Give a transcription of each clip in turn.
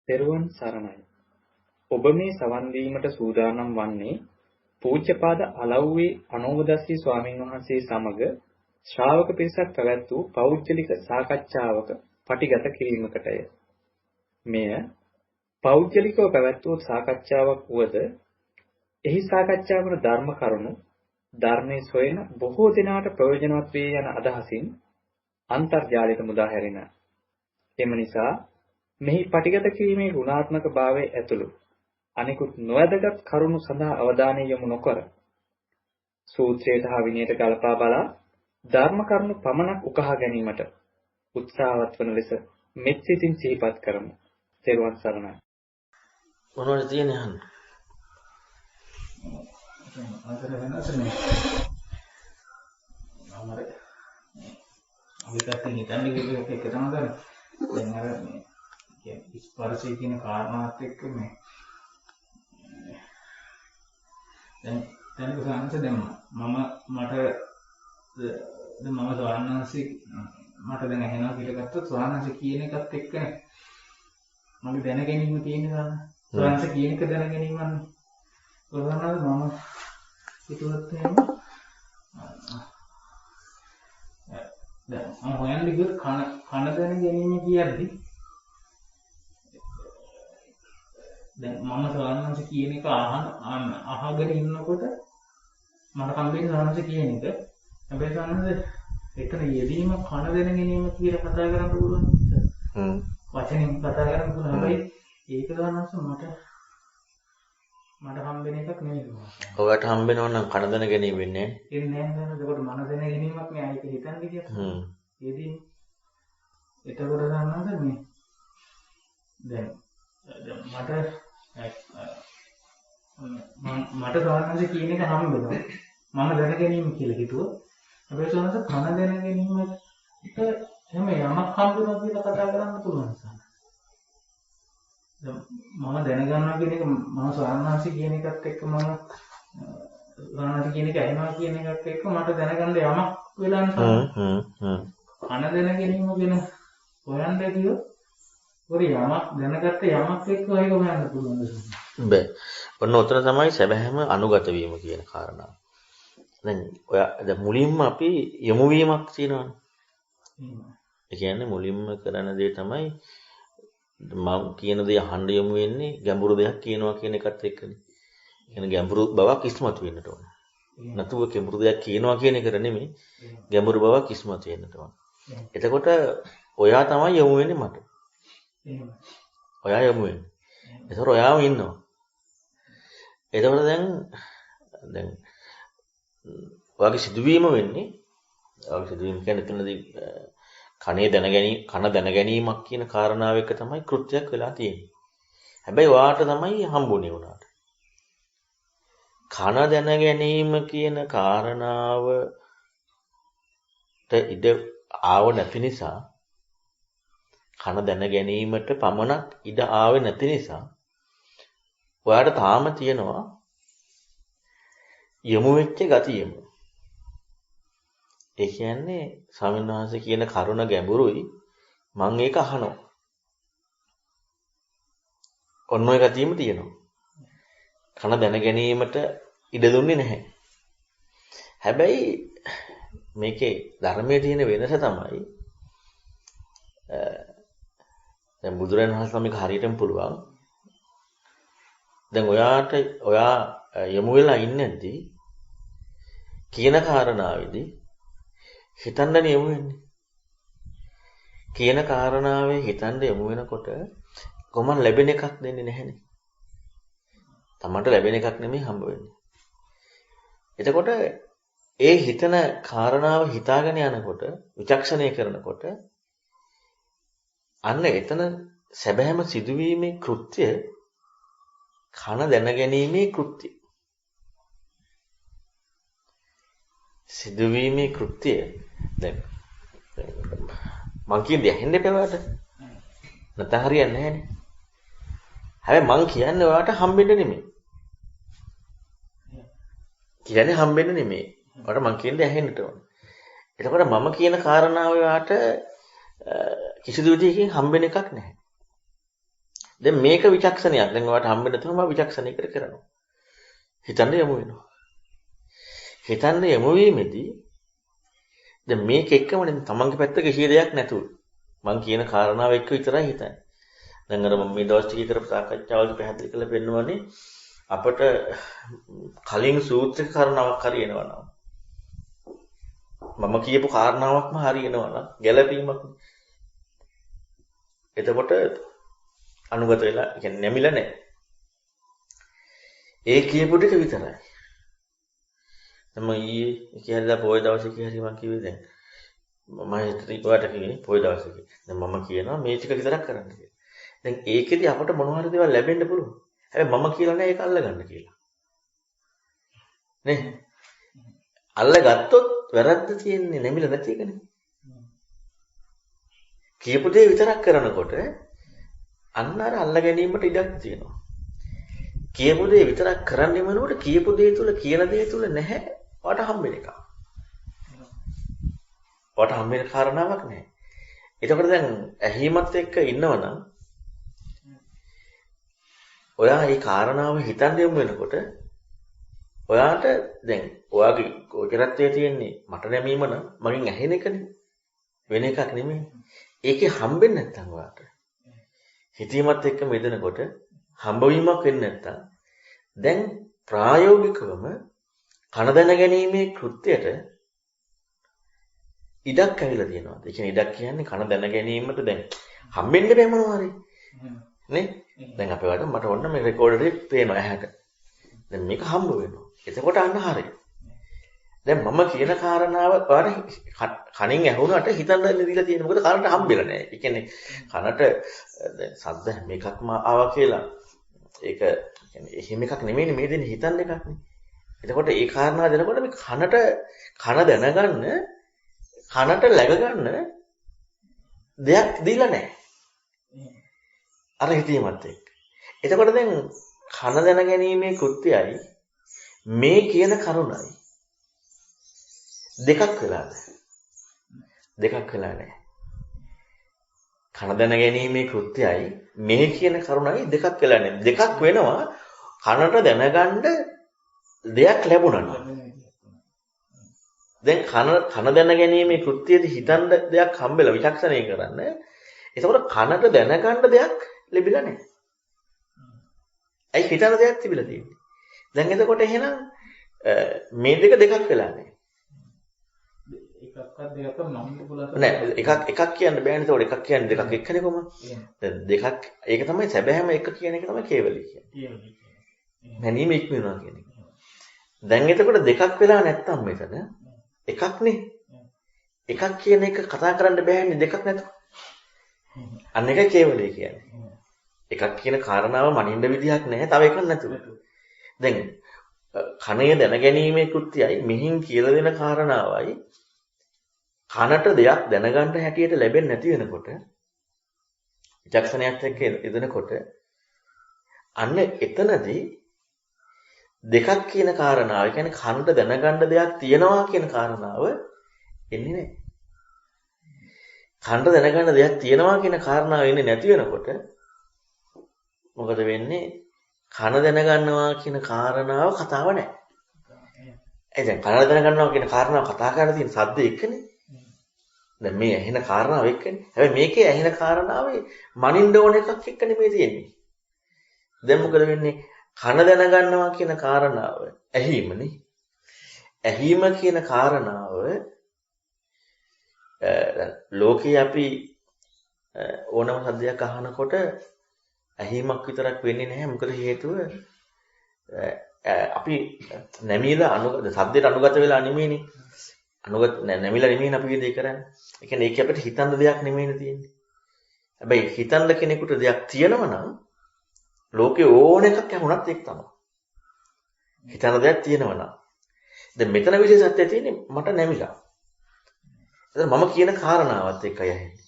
තෙරුවන් සරණයි. ඔබ මේ සවන් දීමට සූදානම් වන්නේ පූජ්‍යපාද අලව්වේ අනෝමදස්සී ස්වාමීන් වහන්සේ සමග ශ්‍රාවක පිරිසක් පැවැත් වූ පෞද්ගලික සාකච්ඡාවක පටිගත කිරීමකටය. මෙය පෞද්ගලිකව පැවැත් වූ සාකච්ඡාවක් වුවද එහි සාකච්ඡා වන ධර්ම කරුණු ධර්මයේ සොයන බොහෝ දෙනාට ප්‍රයෝජනවත් වේ යන අදහසින් අන්තර්ජාලයට මුදා හැරෙන. එම නිසා මෙහි පටිගත කිරීමේ ගුණාත්මක භාවය ඇතුළු අනිකුත් නොවැදගත් කරුණු සඳහා අවධානය යොමු නොකර සූත්‍රයට හා විනයට ගලපා බලා ධර්ම කරුණු පමණක් උකහා ගැනීමට උත්සාහවත් වන ලෙස මෙත් සිතින් සිහිපත් කරමු. තෙරුවන් සරණයි. මොනවද තියෙන්නේ අහන්න? අතර වෙනසනේ. අමර අපි කටින් හිතන්නේ කිව්ව එක තමයි දැන් අර මේ කියන්නේ ස්පර්ශය කියන කාරණාවත් එක්ක මේ දැන් කොහොමද දැන් මම ස්වාමීන්වහන්සේ මට දැන් ඇහෙනවා කියලා ගත්තොත් ස්වාමීන්වහන්සේ කියන එකත් එක්කනේ මගේ දැන ගැනීම තියෙනවා. ස්වාමීන්වහන්සේ කියන එක දැන ගැනීමන්නේ. කොහොමද මම හිතුවත් එහෙම දැන් මම හොයන්නේ කිව්වොත් කන දැන ගැනීම කියද්දි දැන් මම ස්වාමීන්වහන්සේ කියන එක අහගෙන ඉන්නකොට මට කම්බින් ස්වාමීන්වහන්සේ කියන එක හැබැයි ස්වාමීන්වහන්සේ එතන යෙදීම කන දැන ගැනීම කියලා කතා කරන්න පුළුවන් නිසා වචනෙන් කතා කරන්න පුළුවන්. හැබැයි ඒක ස්වාමීන්වහන්සේ මට හම්බෙන එකක් නෙවෙයි. ඔයාලට හම්බෙනව නම් කන දැන ගැනීම වෙන්නේ නැහැ. එන්නේ නැහැ නේද? ඒකට මන දැන ගැනීමක් නෑ. ඒක හිතන්නේ කියත්. යෙදීම. එතකොට ස්වාමීන්වහන්සේ මේ දැන් මට ස්වාමීන්වහන්සේ කියන එක හම්බෙනවා. මම දැන ගැනීම කියලා හිතුවා. හැබැයි ස්වාමීන්වහන්සේ කන දැන ගැනීමට එහෙම යමක් හම්බෙනවා කියලා කතා කරන්න පුළුවන් ස්වාමීන්. මම දැනගන්නවා කියන එක මම ස්වාමීන්වහන්සේ කියන එකත් එක්ක මම ස්වාමීන්වහන්සේ කියන එක ඇහෙනවා කියන එකත් එක්ක මට දැනගන්න යමක් වෙලා නිසා කන දැන ගැනීම ගැන හොයන්න කිව්වොත් ඔය යමක් දැනගත්ත යමක් එක්ක ඒක හොයන්න පුළුවන්. බෑ. ඔන්න ඔතන තමයි සැබෑම අනුගත වීම කියන කාරණාව. දැන් දැන් මුලින්ම අපි යොමු වීමක් තියෙනවානේ. ඒ කියන්නේ මුලින්ම කරන දේ තමයි මම කියන දේ අහන්න යොමු වෙන්නේ ගැඹුරු දෙයක් කියනවා කියන එකත් එක්කනේ. කියන්නේ ගැඹුරු බවක් ඉස්මතු වෙන්නට ඕන. නැතුව ගැඹුරු දෙයක් කියනවා කියන එකට නෙමෙයි ගැඹුරු බවක් ඉස්මතු වෙන්නට ඕන. එතකොට ඔයා තමයි යොමු වෙන්නේ මට. ඔයා යොමු වෙන්නේ. ඒතකොට ඔයාම ඉන්නවා. එතකොට දැන් ඔයාගේ සිදුවීම වෙන්නේ ඔයාගේ සිදුවීම කියන්නේ එතනදී කන දැන ගැනීමක් කියන කාරණාව එක තමයි කෘත්‍යයක් වෙලා තියෙන්නේ. හැබැයි ඔයාට තමයි හම්බුනේ උනාට. කන දැන ගැනීම කියන කාරණාවට ඉඩ ආව නැති නිසා කන දැන ගැනීමට පමණක් ඉඩ ආවේ නැති නිසා ඔයාට තාම තියෙනවා යොමු වෙච්ච ගතියම. ඒ කියන්නේ ස්වාමීන් වහන්සේ කියන කරුණ ගැඹුරුයි මම ඒක අහනවා. ඔන්න ඔය ගතියම තියෙනවා. කන දැන ගැනීමට ඉඩ දුන්නේ නැහැ. හැබැයි මේකේ ධර්මයේ තියෙන වෙනස තමයි දැන් බුදුරජාණන් වහන්සේ මේක හරියටම පුළුවන්. දැන් ඔයා යමු වෙලා ඉන්නේදී කියන කාරණාවේදී හිතන්න යමු වෙන්නේ. කියන කාරණාවේ හිතන්න යමු වෙනකොට කොහොම ලැබෙන එකක් දෙන්නේ නැහැනේ. තමන්ට ලැබෙන එකක් නෙමෙයි හම්බ වෙන්නේ. එතකොට ඒ හිතන කාරණාව හිතාගෙන යනකොට විචක්ෂණය කරනකොට අන්න එතන සැබෑම සිදුවීමේ කෘත්‍ය කන දැනගැනීමේ කෘත්‍ය. සිදුවීමේ කෘත්‍ය දැන් මං කියන්නේ ඇහෙන්න එපාට. නැත්නම් හරියන්නේ නැහැනේ. හැබැයි මං කියන්නේ ඔයාට හම්බෙන්න නෙමෙයි. කියන්නේ හම්බෙන්න නෙමෙයි. ඔයාට මං කියන්නේ ඇහෙන්නට ඕන. එතකොට මම කියන කාරණාව ඔයාට කිසිදු විදිහකින් හම්බෙන එකක් නැහැ. දැන් මේක විචක්ෂණයක්. දැන් ඔයාලට හම්බෙන්න තමයි මම විචක්ෂණයකට කරනවා. හිතන්න යමු වෙනවා. හිතන්න යමු වීමේදී දැන් මේක එක්කමනේ තමන්ගේ පැත්ත කිසි දෙයක් නැතුව මං කියන කාරණාව එක්ක විතරයි හිතන්නේ. දැන් අර මම මේ දවස් ටිකේ කරපු සාකච්ඡාවලදී පැහැදිලි කරලා පෙන්නවනේ අපට කලින් සූත්‍රික කාරණාවක් හරියනවා නම් මම කියපු කාරණාවක්ම හරියනවා නම් ගැළපීමක්. එතකොට අනුගත වෙලා කියන්නේ නැමිලා නැහැ. ඒ කියපු ටික විතරයි. මම ඊයේ කියලා පොය දවසේ කියලා මම කිව්වේ දැන් මම හිතුවට කිව්වේ පොය දවසේ. දැන් මම කියනවා මේ ටික විතරක් කරන්න කියලා. දැන් ඒකෙදි අපට මොන හරි දේවල් ලැබෙන්න පුළුවන්. හැබැයි මම කියලා නෑ ඒක අල්ලගන්න කියලා. නේ? අල්ලගත්තොත් වැරද්ද තියෙන්නේ නැමිලා නැති එකනේ. කියපු දේ විතරක් කරනකොට අන්න අර අල්ල ගැනීමට ඉඩක් තියෙනවා. කියපු දේ විතරක් කරන්න වෙනකොට කියපු දේ තුල කියන දේ තුල නැහැ වට හම්බෙන එක. වට හම්බෙන කාරණාවක් නැහැ. එතකොට දැන් ඇහිමත් එක්ක ඉන්නවනම් ඔයා මේ කාරණාව හිතන්න යමු වෙනකොට ඔයාට දැන් ඔයාගේ ගෝචරත්වයේ තියෙන්නේ මට නැමීම නම් මගෙන් ඇහෙන එකනේ. වෙන එකක් නෙමෙයි. ඒකේ හම්බෙන්නේ නැත්තම් ඔයාට හිතීමත් එක්ක මෙදෙනකොට හම්බවීමක් වෙන්නේ නැත්තම් දැන් ප්‍රායෝගිකවම කන දැන ගැනීමේ කෘත්‍යයට ඉඩක් ඇවිල්ලා තියෙනවා. ඒ කියන්නේ ඉඩක් කියන්නේ කන දැන ගැනීමට දැන් හම්බෙන්න බෑ මොනවා හරි. නේ? දැන් අපේ වඩ මට ඕන මේ රෙකෝඩරේ පේනවා ඇහැට. දැන් මේක හම්බ වෙනවා. එතකොට අන්න හරි. දැන් මම කියන කාරණාව ඔයාලට කනින් ඇහුණාට හිතන්න දීලා තියෙන මොකද කනට හම්බෙලා නැහැ. ඒ කියන්නේ කනට දැන් සද්ද හැම එකක්ම ආවා කියලා ඒක කියන්නේ එහෙම එකක් නෙමෙයිනේ මේ දෙන්නේ හිතන්න එකක් නේ. එතකොට ඒ කාරණා දෙනකොට මේ කන දැනගන්න කනට läග ගන්න දෙයක් දීලා නැහැ. අර හිතීමත් එක්ක. එතකොට දැන් කන දැන ගැනීමේ කෘත්‍යයයි මේ කියන කරුණයි දෙකක් වෙලාද? දෙකක් වෙලා නැහැ. කන දැන ගැනීමේ කෘත්‍යයයි මේ කියන කරුණයි දෙකක් වෙලා නැහැ. දෙකක් වෙනවා කනට දැනගන්න දෙයක් ලැබුණා නම්. දැන් කන දැන ගැනීමේ කෘත්‍යයේදී හිතන්න දෙයක් හම්බෙලා විචක්ෂණය කරන්න. ඒකෝර කනට දැනගන්න දෙයක් ලැබිලා නැහැ. ඇයි හිතන දෙයක් තිබිලා තියෙන්නේ. දැන් එතකොට එහෙනම් මේ දෙක දෙකක් වෙලා නැහැ. එකක්වත් දෙකක් නම් පුළුවන් නෑ එකක් කියන්න බෑනේ. ඒතකොට එකක් කියන්නේ දෙකක් එක්කනේ කොහොම. දැන් දෙකක් ඒක තමයි සැබෑම එක කියන එක තමයි කේවලී කියන්නේ. නැනීම ඉක්මනවා කියන එක. දැන් එතකොට දෙකක් වෙලා නැත්තම් මෙතන එකක්නේ. එකක් කියන එක කතා කරන්න බෑනේ දෙකක් නැතුව. අන්න එක කේවලී කියන්නේ. එකක් කියන කාරණාව මනින්න විදිහක් නැහැ. තව එකක් නැතුව. දැන් කණය දැනගැනීමේ කෘත්‍යයයි මෙහින් කියලා දෙන කාරණාවයි කනට දෙයක් දැනගන්න හැටියට ලැබෙන්නේ නැති වෙනකොට විචක්ෂණයත් එක්ක යෙදෙනකොට අන්න එතනදී දෙකක් කියන කාරණාව, ඒ කියන්නේ කනට දැනගන්න දෙයක් තියනවා කියන කාරණාව එන්නේ නැහැ. කනට දැනගන්න දෙයක් තියනවා කියන කාරණාව එන්නේ නැති වෙනකොට මොකද වෙන්නේ? කන දැනගන්නවා කියන කාරණාව කතාව නැහැ. ඒ දැන් කන දැනගන්නවා කියන කාරණාව කතා කරලා තියෙන සද්ද එක්කනේ. දැන් මේ ඇහෙන කාරණාව එක්කනේ. හැබැයි මේකේ ඇහෙන කාරණාවේ මනින්න ඕන එකක් එක්ක නෙමෙයි තියෙන්නේ. දැන් මොකද වෙන්නේ? කන දැනගන්නවා කියන කාරණාව ඇහිමනේ. ඇහිම කියන කාරණාව ලෝකේ අපි ඕනම සද්දයක් අහනකොට ඇහිමක් විතරක් වෙන්නේ නැහැ. මොකද හේතුව අපි නැමිලා සද්දයට අනුගත වෙලා නෙමෙයිනේ. නැමිලා නෙමෙයි අපි මේ දේ කරන්නේ. ඒ කියන්නේ ඒක අපිට හිතන්න දෙයක් නෙමෙයිනේ තියෙන්නේ. හැබැයි හිතන්න කෙනෙකුට දෙයක් තියෙනවා නම් ලෝකේ ඕන එකක් ඇහුණත් ඒක තමයි. හිතන දෙයක් තියෙනවා නම්. දැන් මෙතන විශේෂත්වය තියෙන්නේ මට නැමිලා. එතන මම කියන කාරණාවත් එක්කයි ඇහෙන්නේ.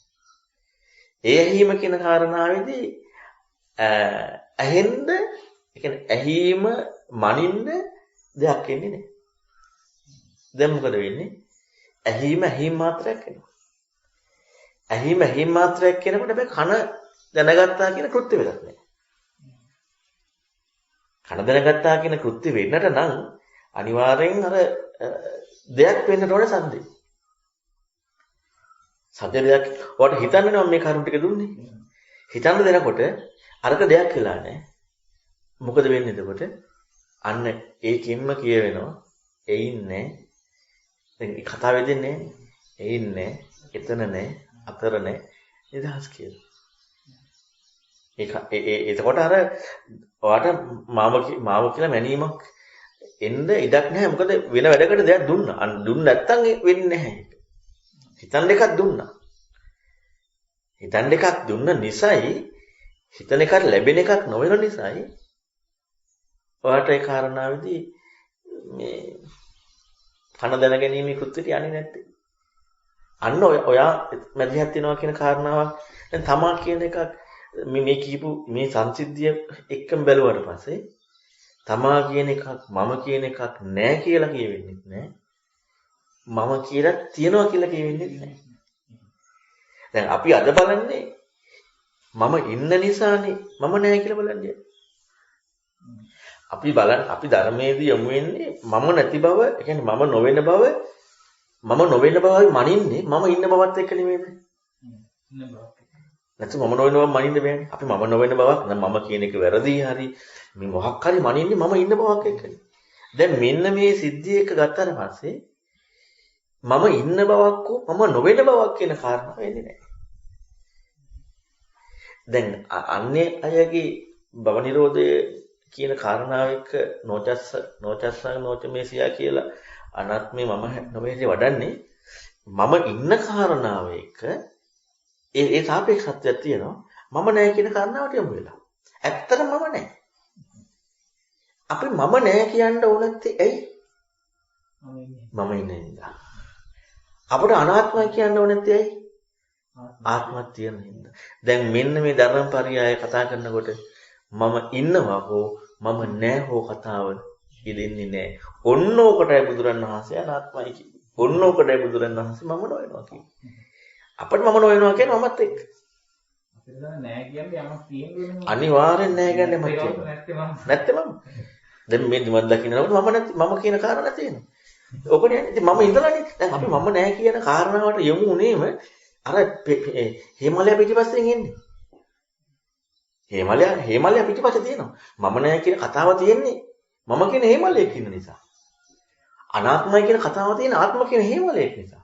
ඒ ඇහිම කියන කාරණාවේදී ඇහෙන්න, ඒ කියන්නේ ඇහිම මනින්න දෙයක් එන්නේ නැහැ. දැන් මොකද වෙන්නේ? ඇහිම මාත්‍රයක් එනවා. ඇහිම මාත්‍රයක් කියනකොට හැබැයි කන දැනගත්තා කියන කෘත්‍ය වෙලක් නැහැ. කන දැනගත්තා කියන කෘත්‍ය වෙන්නට නම් අනිවාර්යෙන් අර දෙයක් වෙන්නට ඕනේ සද්දේ. සද්දේ දෙයක් ඔයාලට හිතන්නේ නම් මේ කරුණ ටික දුන්නේ. හිතන්න දෙනකොට අරක දෙයක් වෙලා නැහැ. මොකද වෙන්නේ එතකොට? අන්න ඒකින්ම කියවෙනවා එයින්නේ දැන් මේ කතාවේ දෙන්නේ එයින්නේ එතන නැහැ අතර නැහැ නිදහස් කියලා. එතකොට අර ඔයාට මාව කියලා මැනීමක් එන්න ඉඩක් නැහැ. මොකද වෙන වැඩකට දෙයක් දුන්නා. දුන්න නැත්තම් වෙන්නේ නැහැ. හිතන් දෙකක් දුන්නා. හිතන් දෙකක් දුන්න නිසායි හිතන එකක් ලැබෙන එකක් නොවන නිසායි ඔයාට ඒ කාරණාවේදී මේ කන දැනගැනීමේ කෘත්‍යයට යන්නේ නැත්තේ. අන්න ඔයා මැදිහත් වෙනවා කියන කාරණාවක් දැන් තමා කියන එකක් මේ කියපු මේ සංසිද්ධිය එක්කම බැලුවාට පස්සේ තමා කියන එකක් මම කියන එකක් නෑ කියලා කියවෙන්නේ නෑ. මම කියලා තියනවා කියලා කියවෙන්නේ නෑ. දැන් අපි අද බලන්නේ මම ඉන්න නිසානේ මම නෑ කියලා බලන්නේ. අපි ධර්මයේදී යමු වෙන්නේ මම නැති බව, ඒ කියන්නේ මම නොවන බව, මම නොවන බවයි මනින්නේ මම ඉන්න බවත් එක්ක නෙමෙයිද? නැත්නම් මම නොවන බව මනින්න බෑනේ. අපි මම නොවන බවක් මම කියන එක වැරදි හරි මේ මොහක් හරි මනින්නේ මම ඉන්න බවක් එක්කනේ. දැන් මෙන්න මේ සිද්ධිය එක ගත්තාට පස්සේ මම ඉන්න බවක් හෝ මම නොවන බවක් කියන කාරණා වෙන්නේ නැහැ. දැන් අන්නේ අයගේ භව නිරෝධය කියන කාරණාව එක්ක නෝචමේසියා කියලා අනාත්මේ මම නොවේදී වඩන්නේ මම ඉන්න කාරණාව එක්ක ඒ සාපේක්ෂත්වයක් තියෙනවා. මම නැහැ කියන කාරණාවට යමු වෙලා. ඇත්තටම මම නැහැ. අපි මම නැහැ කියන්න ඕනත් ඇයි? මම ඉන්නේ නේද? අපිට අනාත්මයි කියන්න ඕනත් ඇයි? ආත්මයක් තියෙන හින්දා. දැන් මෙන්න මේ ධර්මපරියාය කතා කරනකොට මම ඉන්නවා හෝ මම නැහැ හෝ කතාව ඉදෙන්නේ නැහැ. ඔන්න ඕකටයි බුදුරණවහන්සේ අනාත්මයි කියන්නේ. ඔන්න ඕකටයි බුදුරණවහන්සේ මම නොවෙනවා කියන්නේ. අපිට මම නොවෙනවා කියන්නේ මමත් එක්ක. අපිට නෑ කියන්නේ යමක් තියෙන්නේ. අනිවාර්යෙන් නෑ කියන්නේ මම නැත්තේ මම. දැන් මේ දිමත් දකින්නකොට මම කියන කාරණා තියෙනවා. ඕකනේ ඉතින් මම ඉඳලානේ. දැන් අපි මම නෑ කියන කාරණාවට යමු උනේම අර හේමලයා පිටිපස්සෙන් එන්නේ. හේමලයා පිටිපස්සේ තියෙනවා. මම නෑ කියන කතාව තියෙන්නේ මම කියන හේමලයෙක් ඉන්න නිසා. අනාත්මයි කියන කතාව තියෙන ආත්ම කියන හේමලයෙක් නිසා.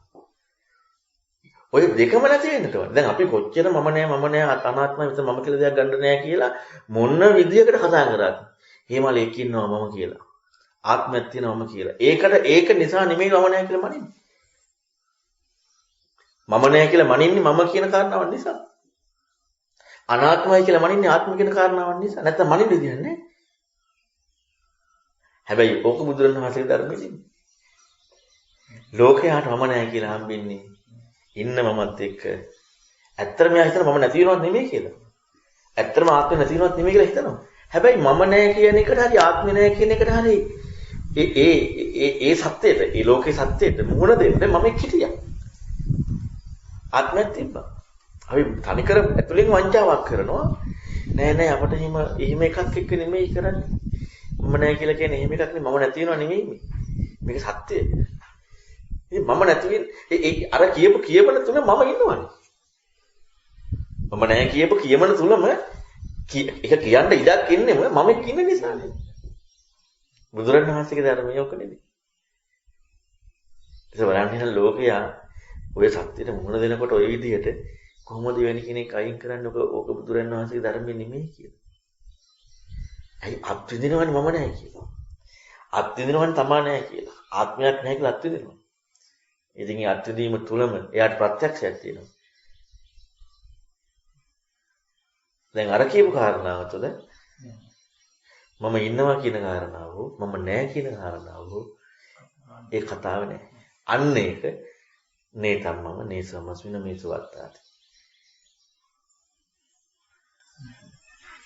ඔය දෙකම නැති වෙන්නට ඕන. දැන් අපි කොච්චර මම නෑ අනාත්මයි විතර මම කියලා දෙයක් ගන්න නෑ කියලා මොන විදියකට කතා කරාද? හේමලයෙක් ඉන්නවා මම කියලා. ආත්මයක් තියෙනවා මම කියලා. ඒක නිසා නෙමෙයි මම නෑ කියලා මනින්නේ. මම නෑ කියලා මනින්නේ මම කියන කාරණාව නිසා. අනාත්මයි කියලා මනින්නේ ආත්ම කියන කාරණාව නිසා. නැත්නම් මනින්න විදියක් නෑ. හැබැයි ඕක බුදුරණවහන්සේගේ ධර්මයේදී. ලෝකයට මම නෑ කියලා හම්බෙන්නේ ඉන්න මමත් එක්ක. ඇත්තටම එයා හිතන මම නැති වෙනවත් නෙමෙයි කියලා. ඇත්තටම ආත්මය නැති වෙනවත් නෙමෙයි කියලා හිතනවා. හැබැයි මම නෑ කියන එකට හරි ආත්මය නෑ කියන එකට හරි ඒ සත්‍යයට, ඒ ලෝකේ සත්‍යයට මුහුණ දෙන්න මම හිටියා. ආත්මයක් තිබ්බා. අපි තනිකර ඇතුලෙන් වංචාවක් කරනවා. නෑ අපිට එහෙම එකක් එක්ක නෙමෙයි කරන්නේ. මම නෑ කියලා කියන්නේ එහෙම එකක් නෙමෙයි. මම නැති වෙනව නෙමෙයි මේ. මේක සත්‍යය. ඉතින් මම නැති වෙන්නේ අර කියපු කියමන තුල මම ඉන්නවනේ. මම නෑ කියපු කියමන තුලම ඒක කියන්න ඉඩක් ඉන්නෙම මම ඉන්න නිසානේ. බුදුරණවහන්සේගේ ධර්මය ඔක නෙමෙයි. ඒක බලන්න ලෝකයා ඔය සත්‍යයට මුහුණ දෙනකොට ඔය විදිහට කොහොමද වෙන කෙනෙක් අයින් කරන්නේ ඕක බුදුරණවහන්සේගේ ධර්මය නෙමෙයි කියලා. ඇයි අත්විඳිනවනේ මම නැහැ කියලා. අත්විඳිනවනේ තමා නැහැ කියලා. ආත්මයක් නැහැ කියලා අත්විඳිනවා. ඉතින් ඒ අත්විඳීම තුලම එයාට ප්‍රත්‍යක්ෂයක් තියෙනවා. දැන් අර කියපු කාරණාව තුළ මම ඉන්නවා කියන කාරණාව මම නැහැ කියන කාරණාව ඒ කතාව නෑ. අන්න ඒක නේතම්මම නේසමස්මින මේසවත්තාති.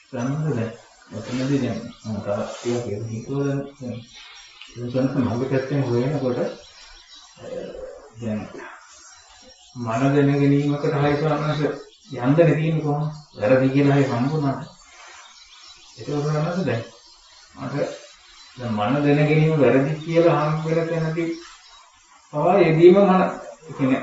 සම්මුතිය ඔතනදී දැන් තාක්ෂිය කියන හිතුවල දැන් මගේ පැත්තෙන් හොයනකොට දැන් මන දැන ගැනීමකට හයිසවන්නස යන්දනේ තියෙන්නේ කොහොමද? වැරදි කියන අය සම්පූර්ණයි. ඒක උදාහරණයක් දැන් අර දැන් මන දැන ගැනීම වැරදි කියලා හම් වෙලා තැනදී පවා යෙදීම මම කියන්නේ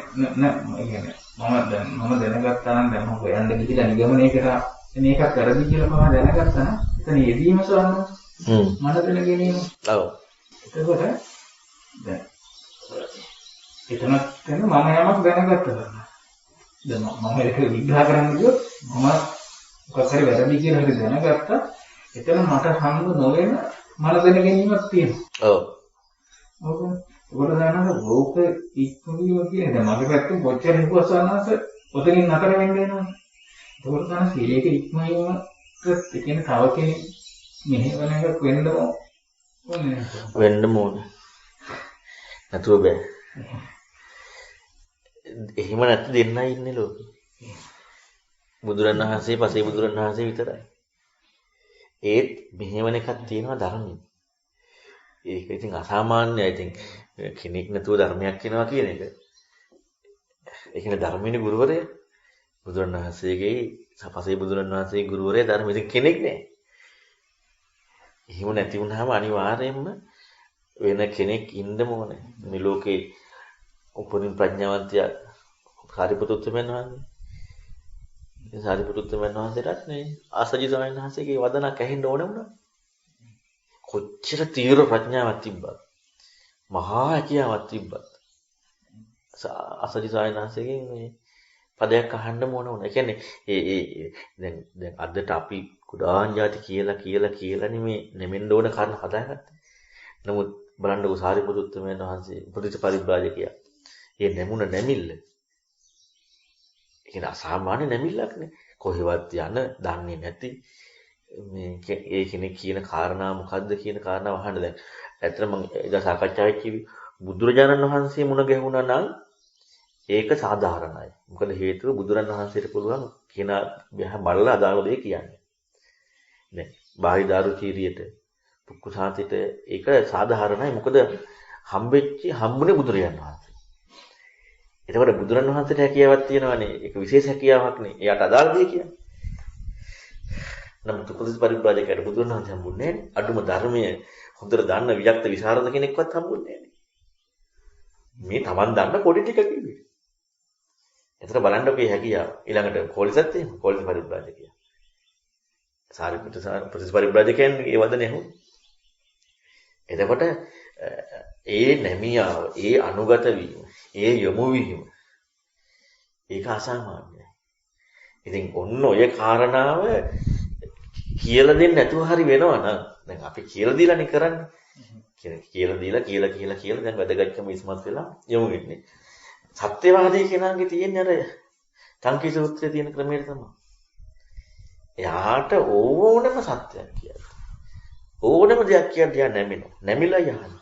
මම දැනගත්තා නම් දැන් මම හොයන්න ගිහිලා නිගමනය කරා මේකත් වැරදි කියලා පවා දැනගත්තා නම් එතන යෙදීම සවන්න මන දැන ගැනීම. ඔව්. එතකොට දැන් එතන මම යමක් දැනගත්තා. දැන් මම ඒක විග්‍රහ කරන්න ගියොත් මම මොකක් හරි වැරදි කියලා හරි දැනගත්තා. එතන මට හම්බ නොවන මන දැන ගැනීමක් තියෙනවා. ඔව්. ඔව්. ඒකට දැනන ලෝක ඉක්මවීම කියන්නේ දැන් මගේ පැත්තෙන් කොච්චර හිතුවසනස ඔතනින් නතර වෙන්න වෙනවා. ඒකට තමයි සීලයක ඉක්මවීමට කියන්නේ තව කෙනෙක් මෙහෙවන එකක් වෙන්න ඕනේ. වෙන්න ඕනේ. නැතුව බෑ. එහෙම නැත්නම් දෙන්නයි ඉන්නේ ලෝකෙ. බුදුරණවහන්සේ පසේ බුදුරණවහන්සේ විතරයි. ඒත් මෙහෙවන එකක් තියෙනවා ධර්මයේ. ඒක ඉතින් අසාමාන්‍යයි. ඉතින් කෙනෙක් නැතුව ධර්මයක් වෙනවා කියන එක. ඒ කියන්නේ ධර්මිනේ ගුරුවරයා. බුදුරණවහන්සේගේ පසේ බුදුරණවහන්සේගේ ගුරුවරයා ධර්ම ඉතින් කෙනෙක් නෑ. එහෙම නැති වුනහම අනිවාර්යයෙන්ම වෙන කෙනෙක් ඉන්න ඕනේ. මේ ලෝකේ උපරිම ප්‍රඥාවන්තයා සාරිපුත්තුමයන් වහන්සේ. ඒ සාරිපුත්තුමයන් වහන්සේටත් නේ ආසජි ස්වාමීන් වහන්සේගේ වදනක් ඇහෙන්න ඕන වුණා. කොච්චර තීව්‍ර ප්‍රඥාවක් තිබ්බත් මහා හැකියාවක් තිබ්බත් ආසජි ස්වාමීන් වහන්සේගෙන් මේ පදයක් අහන්න ඕන වුණා. ඒ කියන්නේ දැන් අදට අපි කුඩාන් જાති කියලා නෙමේ නෙමෙන්න ඕන කාරණා හදාගත්තා. නමුත් බලන්නකො සාරිපුත්තුමයන් වහන්සේ උපදිත පරිබ්‍රාජකයා. ඒ නැමුණ නැමිල්ල. ඒක අසාමාන්‍ය නැමිල්ලක් නේ. කොහෙවත් යන දන්නේ නැති මේ ඒ කෙනෙක් කියන කාරණා මොකද්ද කියන කාරණාව අහන්න දැන්. ඇත්තට මම එදා සාකච්ඡාවේ කිව්වේ බුදුරජාණන් වහන්සේ මුණ ගැහුණා නම් ඒක සාධාරණයි. මොකද හේතුව බුදුරජාණන් වහන්සේට පුළුවන් කියන බලලා අදාළ දේ කියන්නේ. දැන් බාහිදාරු චීරියට පුක්කුසාතිට ඒක සාධාරණයි. මොකද හම්බුනේ බුදුරජාණන් වහන්සේ. එතකොට බුදුරන් වහන්සේට හැකියාවක් තියෙනවානේ. ඒක විශේෂ හැකියාවක් නේ. එයාට අදාළ දෙය කියන්නේ. නමුත් උපදේශ පරිබ්‍රාජකයට බුදුරන් වහන්සේ හම්බුන්නේ නැහැ. අඩුම ධර්මයේ හොඳට දන්න වික්ත විසරද කෙනෙක්වත් හම්බුන්නේ නැහැ. මේ Taman දන්න පොඩි ටික කිව්වේ. එතකොට බලන්නකෝ මේ හැකියාව. ඊළඟට කෝලිසත් එහෙම කෝලිස පරිබ්‍රාජකයා. සාරිපුත්‍ර උපදේශ පරිබ්‍රාජකයන් ඒ වදනේ හො. එතකොට ඒ නැමියාව, ඒ අනුගත වීම, ඒ යොමු වීම ඒක අසාමාන්‍යයි. ඉතින් ඔන්න ඔය කාරණාව කියලා දෙන්න නැතුව හරි වෙනවා නම් දැන් අපි කියලා දීලානේ කරන්නේ. කියලා දීලා දැන් වැදගත්කම ඉස්මත් වෙලා යොමු වෙන්නේ. සත්‍යවාදී කෙනාගේ තියෙන අර සංකීර්ණ සූත්‍රයේ තියෙන ක්‍රමයට තමයි. එයාට ඕනම සත්‍යයක් කියන්න. ඕනම දෙයක් කියන්න යා නැමෙනවා. නැමිලා යහන.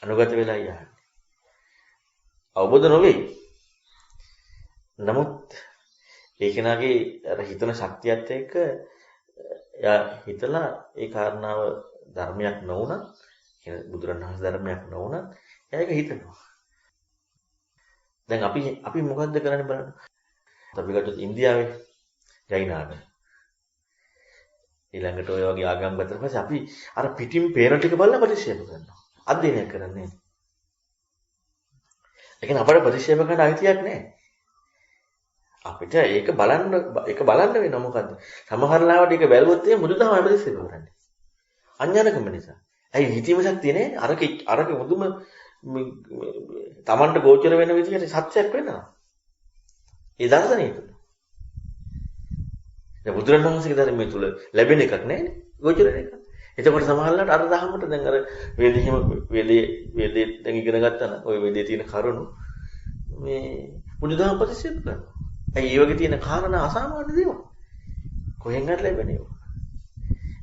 අනුගත වෙලා යහන. අවබෝධ නොවේ. නමුත් ඒ කෙනාගේ අර හිතන ශක්තියත් එක්ක එයා හිතලා ඒ කාරණාව ධර්මයක් නොවුණත් කියන බුදුරණවහන්සේ ධර්මයක් නොවුණත් එයා ඒක හිතනවා. දැන් අපි මොකද්ද කරන්නේ බලන්න. අපි ගත්තොත් ඉන්දියාවේ ජෛනාගම ඊළඟට ඔය වගේ ආගම් ගත්තට පස්සේ අපි අර පිටින් පේන ටික බලලා ප්‍රතික්ෂේප කරනවා. අධ්‍යයනය කරන්නේ. ඒ කියන්නේ අපිට ප්‍රතික්ෂේප කරන්න අයිතියක් නැහැ. අපිට ඒක බලන්න වෙනවා මොකද්ද? සමහර ලාවට ඒක බැලුවොත් එහෙනම් බුදුදහම ප්‍රතික්ෂේප කරන්නේ. අඥානකම නිසා. ඇයි හිතීම ශක්තිය නැහැ? අරක මුදුම තමන්ට ගෝචර වෙන විදිහට සත්‍යයක් වෙනවා. ඒ දර්ශනය තුළ. දැන් බුදුරණවහන්සේගේ ධර්මයේ තුල ලැබෙන එකක් නැහැ ගෝචර එකක්. එතකොට සමහරවිට අර දහමට දැන් අර වේදේ දැන් ඉගෙන ගත්තා නම් ওই වේදේ තියෙන කරුණු මේ බුදුදහම ප්‍රතික්ෂේප කරනවා. ඇයි මේ වගේ තියෙන කාරණා අසාමාන්‍ය දේවල්? කොහෙන් හරි ලැබෙන්නේ.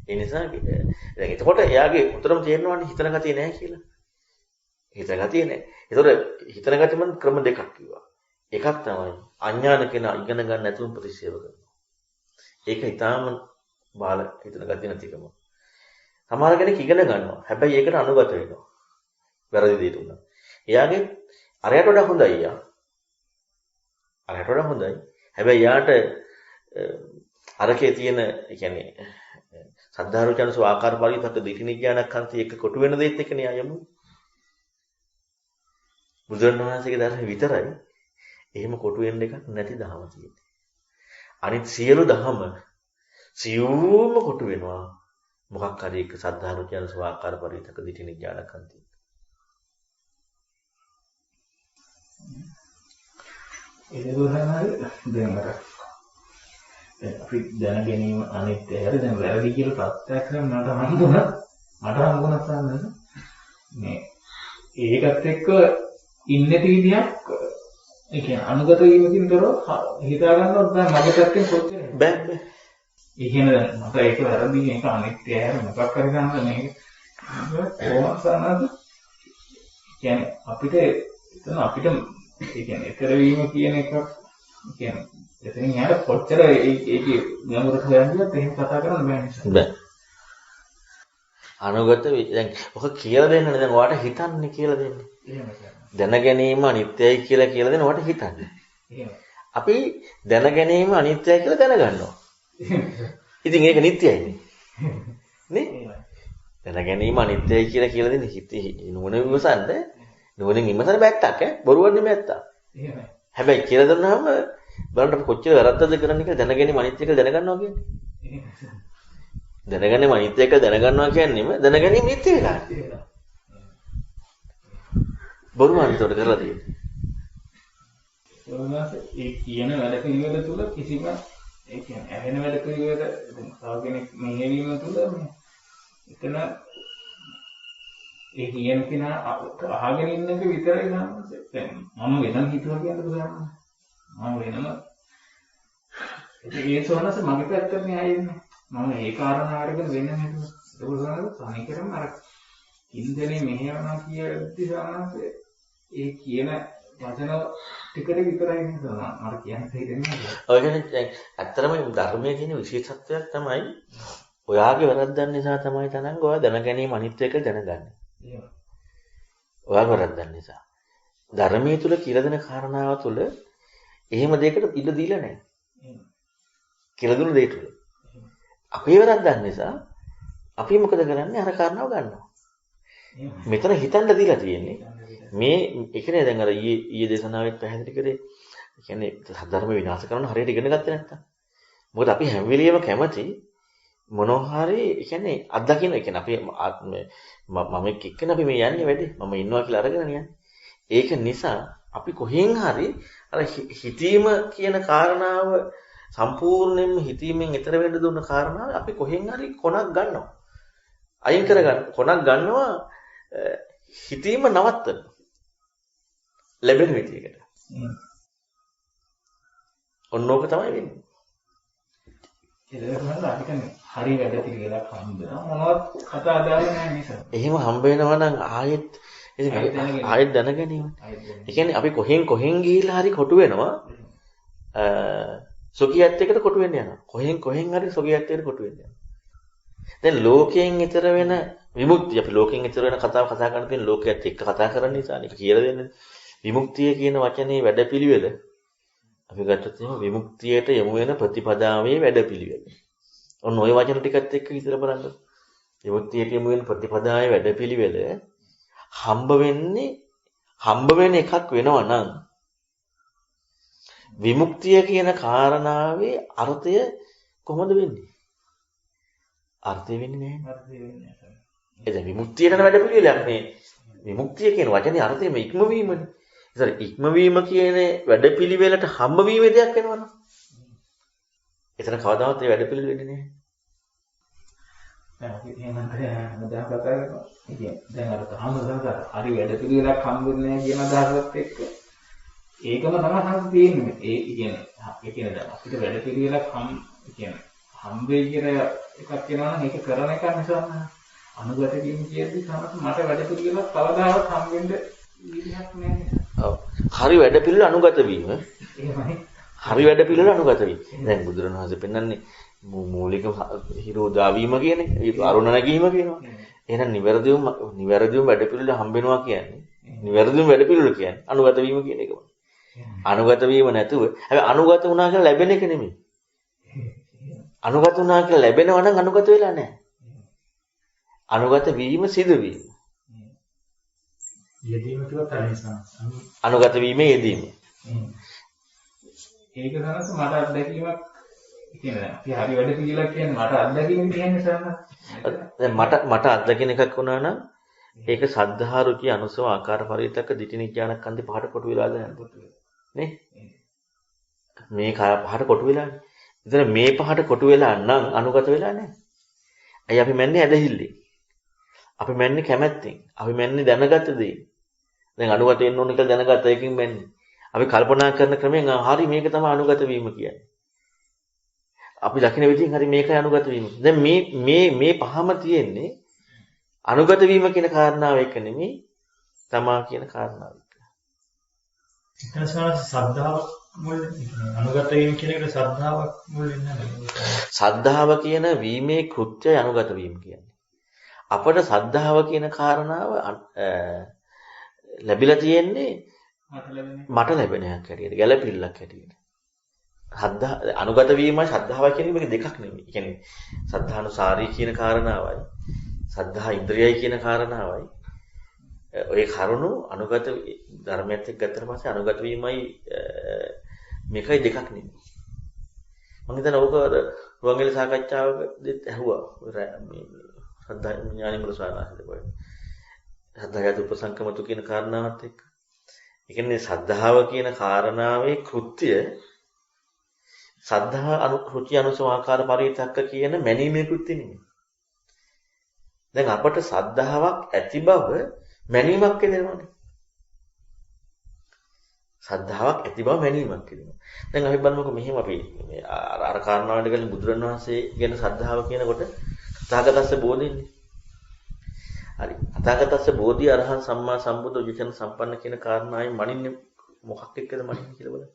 ඒ නිසා දැන් එතකොට එයාගේ උතරම තේරෙනවානේ හිතන ගතිය නැහැ කියලා. හිතන ගතිය නැහැ. ඒතකොට හිතන ගතිය මම ක්‍රම දෙකක් කිව්වා. එකක් තමයි අඥාන කෙනා ඉගෙන ගන්න නැතුව ප්‍රතික්ෂේප කරනවා. ඒක ඊටාම බාල හිතන ගතිය නැතිකම. සමහර කෙනෙක් ඉගෙන ගන්නවා. හැබැයි ඒකට අනුගත වෙනවා. වැරදි දෙයක් උනා. එයාගේ අරයට වඩා හොඳයි යා. අරයට වඩා හොඳයි. හැබැයි යාට අරකේ තියෙන, ඒ කියන්නේ සද්ධාරුචනසු ආකාර පරිපත දිටිනිඥානකන්ති එක කොටු වෙන දෙයත් එකනේ අයමු. බුදුරණවහන්සේගේ ධර්ම විතරයි එහෙම කොටු වෙන්න එකක් නැති දහම තියෙන්නේ. අනිත් සියලු දහම සියුම්ම කොටු වෙනවා. මොකක් හරි එක සද්ධාරුචනසු ආකාර පරිපත දිටිනිඥානකන්ති. ඒක දුරනයි දැන් අපි දැන ගැනීම අනිත්‍යයි. දැන් වැරදි කියලා ප්‍රත්‍යක්ෂ කරන්න හම්බුණා සම්මත මේ ඒකත් එක්ක ඉන්නේ විදියක් ඒ කියන්නේ අනුගත වීමකින් තොරව හිතා ගන්නවත් බෑ මගේ පැත්තෙන් කොච්චර බෑ. ඒ කියන්නේ මට ඒක වැරදි මේක අනිත්‍යයි මොකක් හරි ගන්න මේක කොහොමද සනද කියන්නේ අපිට ඒ කියන්නේ ඊතර වීම කියන එක කියන්නේ එතනින් යාට කොච්චර ඒකේ ගැඹුරට හොයන්නත් එහෙම කතා කරන්න බෑ නිසා. බෑ. අනුගත දැන් ඔක කියලා දෙන්නනේ දැන් ඔයාට හිතන්නේ කියලා දෙන්නේ. එහෙමයි. දැන ගැනීම අනිත්‍යයි කියලා දෙන ඔයාට හිතන්නේ. එහෙමයි. අපි දැන ගැනීම අනිත්‍යයි කියලා දැනගන්නවා. ඉතින් ඒක නිට්ටයයිනේ. නේ? දැන ගැනීම අනිත්‍යයි කියලා දෙන්නේ හිතේ නුවණ විමසන්න නුවණින් විමසන බැත්තක් බොරුවක් නෙමෙයි ඇත්ත. එහෙමයි. හැබැයි කියලා දුන්නාම බලන්න අපි කොච්චර වැරද්දද කරන්නේ කියලා දැනගැනීම අනිත්‍ය කියලා දැනගන්නවා කියන්නේ. දැනගැනීම අනිත්‍ය කියලා දැනගන්නවා කියන්නේම දැනගැනීම නිත්‍ය වෙලා. බොරුවන්ට උඩ කරලා තියෙන්නේ. ඒ කියන වැඩ පිළිවෙල තුල කිසිම ඒ කියන්නේ ඇහෙන වැඩ පිළිවෙල දැන් තව කෙනෙක් මෙහෙවීම තුල එතන ඒ කියන කෙනා අහගෙන ඉන්න එක විතරයි ගන්න. දැන් මම වෙනම හිතුවා කියන්නේ බුදුහාම. මම වෙනම ඒ සෝනස මගේ පැත්තට නේ ආයෙන්නේ. මම ඒ කාරණා අරගෙන වෙනම හිතුවා. ඒක සෝනස තනිකරම අර ඉන්දනේ මෙහෙවනවා කියද්දි සෝනස ඒ කියන වචන ටිකට විතරයි හිතනවා. මට කියන්න හිතෙන්නේ නැහැ. ඔය කියන්නේ දැන් ඇත්තටම ධර්මයේ තියෙන විශේෂත්වයක් තමයි ඔයාගේ වැරද්දන් නිසා තමයි තනංග ඔයා දැනගැනීම අනිත්‍ය කියලා දැනගන්නේ. ඔයා වැරද්දන් නිසා. ධර්මයේ තුල කියලා දෙන කාරණාව තුල එහෙම දෙයකට ඉඩ දීලා නැහැ. කියලා දුන්න දෙය තුල. අපේ වැරද්දන් නිසා අපි මොකද කරන්නේ අර කාරණාව ගන්නවා. මෙතන හිතන්න දීලා තියෙන්නේ මේ ඒකනේ දැන් අර ඊයේ දේශනාවෙත් පැහැදිලි කරේ. ඒ කියන්නේ ධර්ම විනාශ කරන හරියට ඉගෙන ගත්තේ නැත්තම්. මොකද අපි හැම වෙලෙම කැමති මොනවා හරි ඒ කියන්නේ අත්දකින්න ඒ කියන්නේ අපි මම එක්කන අපි මේ යන්නේ වැඩි මම ඉන්නවා කියලා අරගෙන යන්නේ. ඒක නිසා අපි කොහෙන් හරි අර හිතීම කියන කාරණාව සම්පූර්ණයෙන්ම හිතීමෙන් ඈතර වෙන්න දුන්න කාරණාව අපි කොහෙන් හරි කොනක් ගන්නවා. අයින් කරගන්න කොනක් ගන්නවා හිතීම නවත්තන. ලැබෙන විදිහකට. ඔන්නෝක තමයි වෙන්නේ. ඒක තමයි අපිට හරි වැඩ පිළිවෙලක් හම්බ වෙනවා මොනවත් කතා දාලා නැහැ නිසා. එහෙම හම්බ වෙනවා නම් ආයෙත් දැන ගැනීම. ඒ කියන්නේ අපි කොහෙන් ගිහිල්ලා හරි කොටු වෙනවා. සොකියත් එක්කට කොටු වෙන්න යනවා. කොහෙන් හරි සොකියත් එක්කට කොටු වෙන්න යනවා. දැන් ලෝකයෙන් ඈතර වෙන විමුක්තිය අපි ලෝකයෙන් ඈතර වෙන කතාව කතා කරන තියෙන ලෝකයේත් එක්ක කතා කරන්න නිසා නේ කියලා දෙන්නේ. විමුක්තිය කියන වචනේ වැඩපිළිවෙල අපි ගත්තොත් එහෙනම් විමුක්තියට යොමු වෙන ප්‍රතිපදාවේ වැඩපිළිවෙල. ඔන්න ওই වචන ටිකත් එක්ක විතර බලන්න. විමුක්තියට යොමු වෙන ප්‍රතිපදාවේ වැඩපිළිවෙල හම්බ වෙන එකක් වෙනවා නම් විමුක්තිය කියන කාරණාවේ අර්ථය කොහොමද වෙන්නේ? අර්ථය වෙන්නේ නැහැ. එතන විමුක්තියට යන වැඩපිළිවෙලක් නේ. විමුක්තිය කියන වචනේ අර්ථය මේ ඉක්මවීමනේ. ඒතර ඉක්මවීම කියන වැඩපිළිවෙලට හම්බ වීමේ දෙයක් වෙනවනේ. එතන කවදාවත් ඒ වැඩපිළිවෙල වෙන්නේ නැහැ. දැන් අපි එහෙනම් දැන් කතා කරනවා. දැන් අර තහමසකට හරි වැඩපිළිවෙලක් හම්බුන්නේ නැහැ කියන අදහසත් එක්ක ඒකම තමයි හම්බ තියෙන්නේ. ඒ කියන්නේ දැන් අපිට වැඩපිළිවෙලක් හම්බෙයි කියලා එකක් වෙනවා නම් ඒක කරන එක නිසා අනුගත වීම කියද්දි තමයි මට වැඩපිළිවෙලක් කවදාවත් හම්බෙන්න විදිහක් නැහැ. ඔව්. හරි වැඩපිළිවෙල අනුගත වීම. එහෙමයි. හරි වැඩපිළිවෙල අනුගත වීම. දැන් බුදුරණවහන්සේ පෙන්වන්නේ මූලික හිරෝදා වීම කියන්නේ අරුණ නැගීම කියනවා. එහෙනම් නිවැරදිවම වැඩපිළිවෙල හම්බෙනවා කියන්නේ නිවැරදිවම වැඩපිළිවෙල කියන්නේ අනුගත වීම කියන එකම. අනුගත වීම නැතුව හැබැයි අනුගත වුණා කියලා ලැබෙන එක නෙමෙයි. අනුගත වුණා කියලා ලැබෙනවා නම් අනුගත වෙලා නැහැ. අනුගත වීම සිදුවීම. යෙදීම කියවත් හරි නිසා. අනුගත වීමේ යෙදීම. ඒක තමයි මට අත්දැකීමක් කියන්නේ. අපි හරි වැඩ කියලා කියන්නේ මට අත්දැකීම කියන්නේ සරණ. දැන් මට අත්දකින්න එකක් වුණා නම් ඒක සද්ධා රුචි අනුසව ආකාර පරිවිතක දිටි නිඥානකන්දි පහට කොටු වෙලාද නේ? මේ පහට කොටු වෙලානේ. ඉතින් මේ පහට කොටු වෙලා නම් අනුගත වෙලා නැහැ. ඇයි අපි මැන්නේ ඇදහිල්ලෙන්? අපි මැන්නේ කැමැත්තෙන්. අපි මැන්නේ දැනගත දෙයින්. දැන් අනුගත වෙන්න ඕන කියලා දැනගත එකකින් මැන්නේ. අපි කල්පනා කරන ක්‍රමයෙන් හරි මේක තමයි අනුගත වීම කියන්නේ. අපි දකින්න විදිහින් හරි මේකයි අනුගත වීම. දැන් මේ පහම තියෙන්නේ අනුගත වීම කියන කාරණාව එක නෙමෙයි තමා කියන කාරණාව එක. එතන ශ්‍රද්ධාව මුල් අනුගත වීම කියන එකට ශ්‍රද්ධාවක් මුල් වෙන්නේ නැහැ. ශ්‍රද්ධාව කියන වීමේ කෘත්‍යය අනුගත වීම කියන්නේ. අපට ශ්‍රද්ධාව කියන කාරණාව ලැබිලා තියෙන්නේ මට ලැබෙන එකක් හැටියට, ගැළපිල්ලක් හැටියට. අනුගත වීමයි ශ්‍රද්ධාවයි කියන මේක දෙකක් නෙමෙයි. කියන්නේ ශ්‍රද්ධානුසාරී කියන කාරණාවයි සද්ධා ඉන්ද්‍රියයි කියන කාරණාවයි ඔය කරුණු අනුගත ධර්මයත් එක්ක ගත්තට පස්සේ අනුගත වීමයි මේකයි දෙකක් නෙමෙයි. මම හිතන ඕක රුවන්වැලි සාකච්ඡාවකදීත් ඇහුවා මේ සද්ධා ඥානිමුල සානාසිත කොයි. සද්ධායත උපසංකමතු කියන කාරණාවත් එක්ක. ඒ කියන්නේ සද්ධාව කියන කාරණාවේ කෘත්‍ය සද්ධා අනුකෘති අනුසව ආකාර පරිවිතක්ක කියන මැනීමේ කෘත්‍ය නෙමෙයි. දැන් අපට සද්ධාාවක් ඇති බව මැනීමක් කියනවානේ. සද්ධාාවක් ඇති බව මැනීමක් කියනවා. දැන් අපි බලමුකෝ මෙහෙම අපි අර කාරණාවට ගලින් බුදුරණවහන්සේ ගැන සද්ධාව කියනකොට තථාගතස්ස බෝධින්නේ. හරි. තථාගතස්ස බෝධි අරහං සම්මා සම්බුද්ධ විචන සම්පන්න කියන කාරණාවෙන් මනින්නේ මොකක් එක්කද මනින්නේ කියලා බලන්න.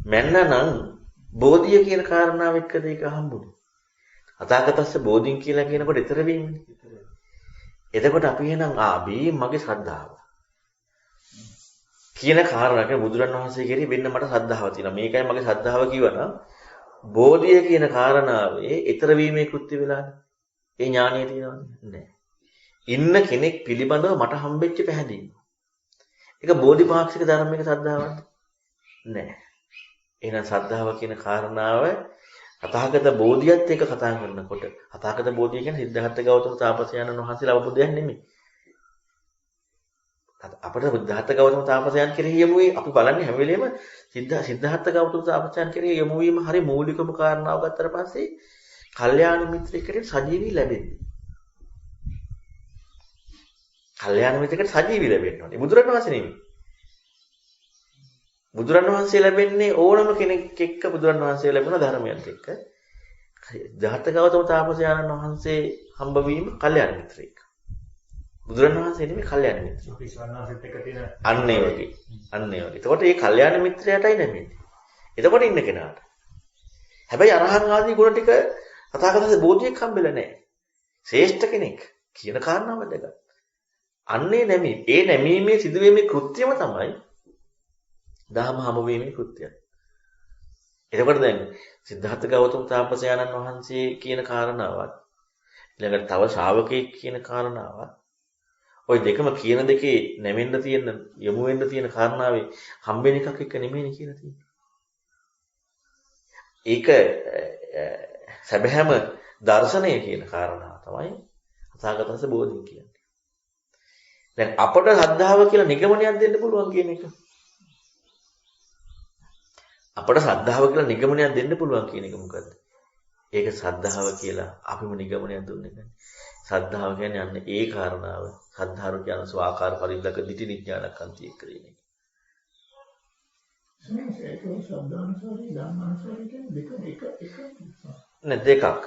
මැන්නනම් බෝධිය කියන කාරණාව එක්කද ඒක හම්බුනේ. අතාගතස්ස බෝධින් කියලා කියනකොට ඊතර වීමනේ. එතකොට අපි එහෙනම් මගේ ශ්‍රද්ධාව කියන කාරණාවක බුදුරණවහන්සේ කෙරෙහි වෙන්න මට ශ්‍රද්ධාව තියෙනවා. මේකයි මගේ ශ්‍රද්ධාව කිව්වනම් බෝධිය කියන කාරණාවේ ඊතර වීමේ කෘත්‍ය වෙලානේ. ඒ ඥානිය තියෙනවද? නැහැ. ඉන්න කෙනෙක් පිළිබඳව මට හම්බෙච්ච පැහැදීම. ඒක බෝධිපාක්ෂික ධර්මයක ශ්‍රද්ධාවක්ද? නැහැ. එහෙනම් ශ්‍රද්ධාව කියන කාරණාව අතහගත බෝධියත් එක්ක කතා කරනකොට අතහගත බෝධිය කියන්නේ සිද්ධාර්ථ ගෞතම තාපසයන්න් වහන්සේලා අවබෝධ දෙයක් නෙමෙයි. අපිට සිද්ධාර්ථ ගෞතම තාපසයන් කෙරෙහි යමු අපි බලන්නේ හැම වෙලෙම සිද්ධාර්ථ ගෞතම තාපසයන් කෙරෙහි යමු වීම හරි මූලිකම කාරණාව ගත්තට පස්සේ කල්යාණ මිත්‍රයෙකුට සජීවී ලැබෙන්නේ. කල්යාණ මිත්‍රයෙකුට සජීවී ලැබෙන්න ඕනේ. බුදුරණවහන්සේ නෙමෙයි. බුදුරණවහන්සේ ලැබෙන්නේ ඕනම කෙනෙක් එක්ක බුදුරණවහන්සේ ලැබෙන ධර්මයත් එක්ක. ජාතක ගෞතම තාපසයන්න් වහන්සේ හම්බ වීම කල්යාණ මිත්‍රයෙක්. බුදුරණවහන්සේ නෙමෙයි කල්යාණ මිත්‍රයෙක්. අපි ස්වර්ණාසෙත් එක්ක තියෙන අන්න ඒ වගේ. එතකොට මේ කල්යාණ මිත්‍රයාටයි නෙමෙයි. එතකොට ඉන්න කෙනාට. හැබැයි අරහන් ආදී ගුණ ටික තථාගතගේ බෝධියක් හම්බෙලා නැහැ. ශ්‍රේෂ්ඨ කෙනෙක් කියන කාරණාව දෙක. අන්නේ නැමී. ඒ නැමීමේ සිදුවීමේ කෘත්‍යම තමයි දහම හමුවීමේ කෘත්‍යය. එතකොට දැන් සිද්ධාර්ථ ගෞතම තාපසයන්න් වහන්සේ කියන කාරණාවත් ඊළඟට තව ශ්‍රාවකෙක් කියන කාරණාවත් ওই දෙකම කියන දෙකේ නැමෙන්න තියෙන යමු වෙන්න තියෙන කාරණාවේ හම්බෙන එකක් එක්ක නෙමෙයිනේ කියලා තියෙන්නේ. ඒක සැබෑම දර්ශනය කියන කාරණාව තමයි තථාගතස්ස බෝධිය කියන්නේ. දැන් අපට ශ්‍රද්ධාව කියලා නිගමනයක් දෙන්න පුළුවන් කියන එක. අපට ශ්‍රද්ධාව කියලා නිගමනයක් දෙන්න පුළුවන් කියන එක මොකද්ද? ඒක ශ්‍රද්ධාව කියලා අපිම නිගමනයක් දුන්නේ නැහැ. ශ්‍රද්ධාව කියන්නේ අන්න ඒ කාරණාව. ශ්‍රද්ධාරු කියන ස්වාකාර පරිද්දක දිටි නිඥානකන්ති එක්කගෙන. ඒක ශ්‍රද්ධානුසාරී ධම්මානුසාරී කියන්නේ දෙකක්.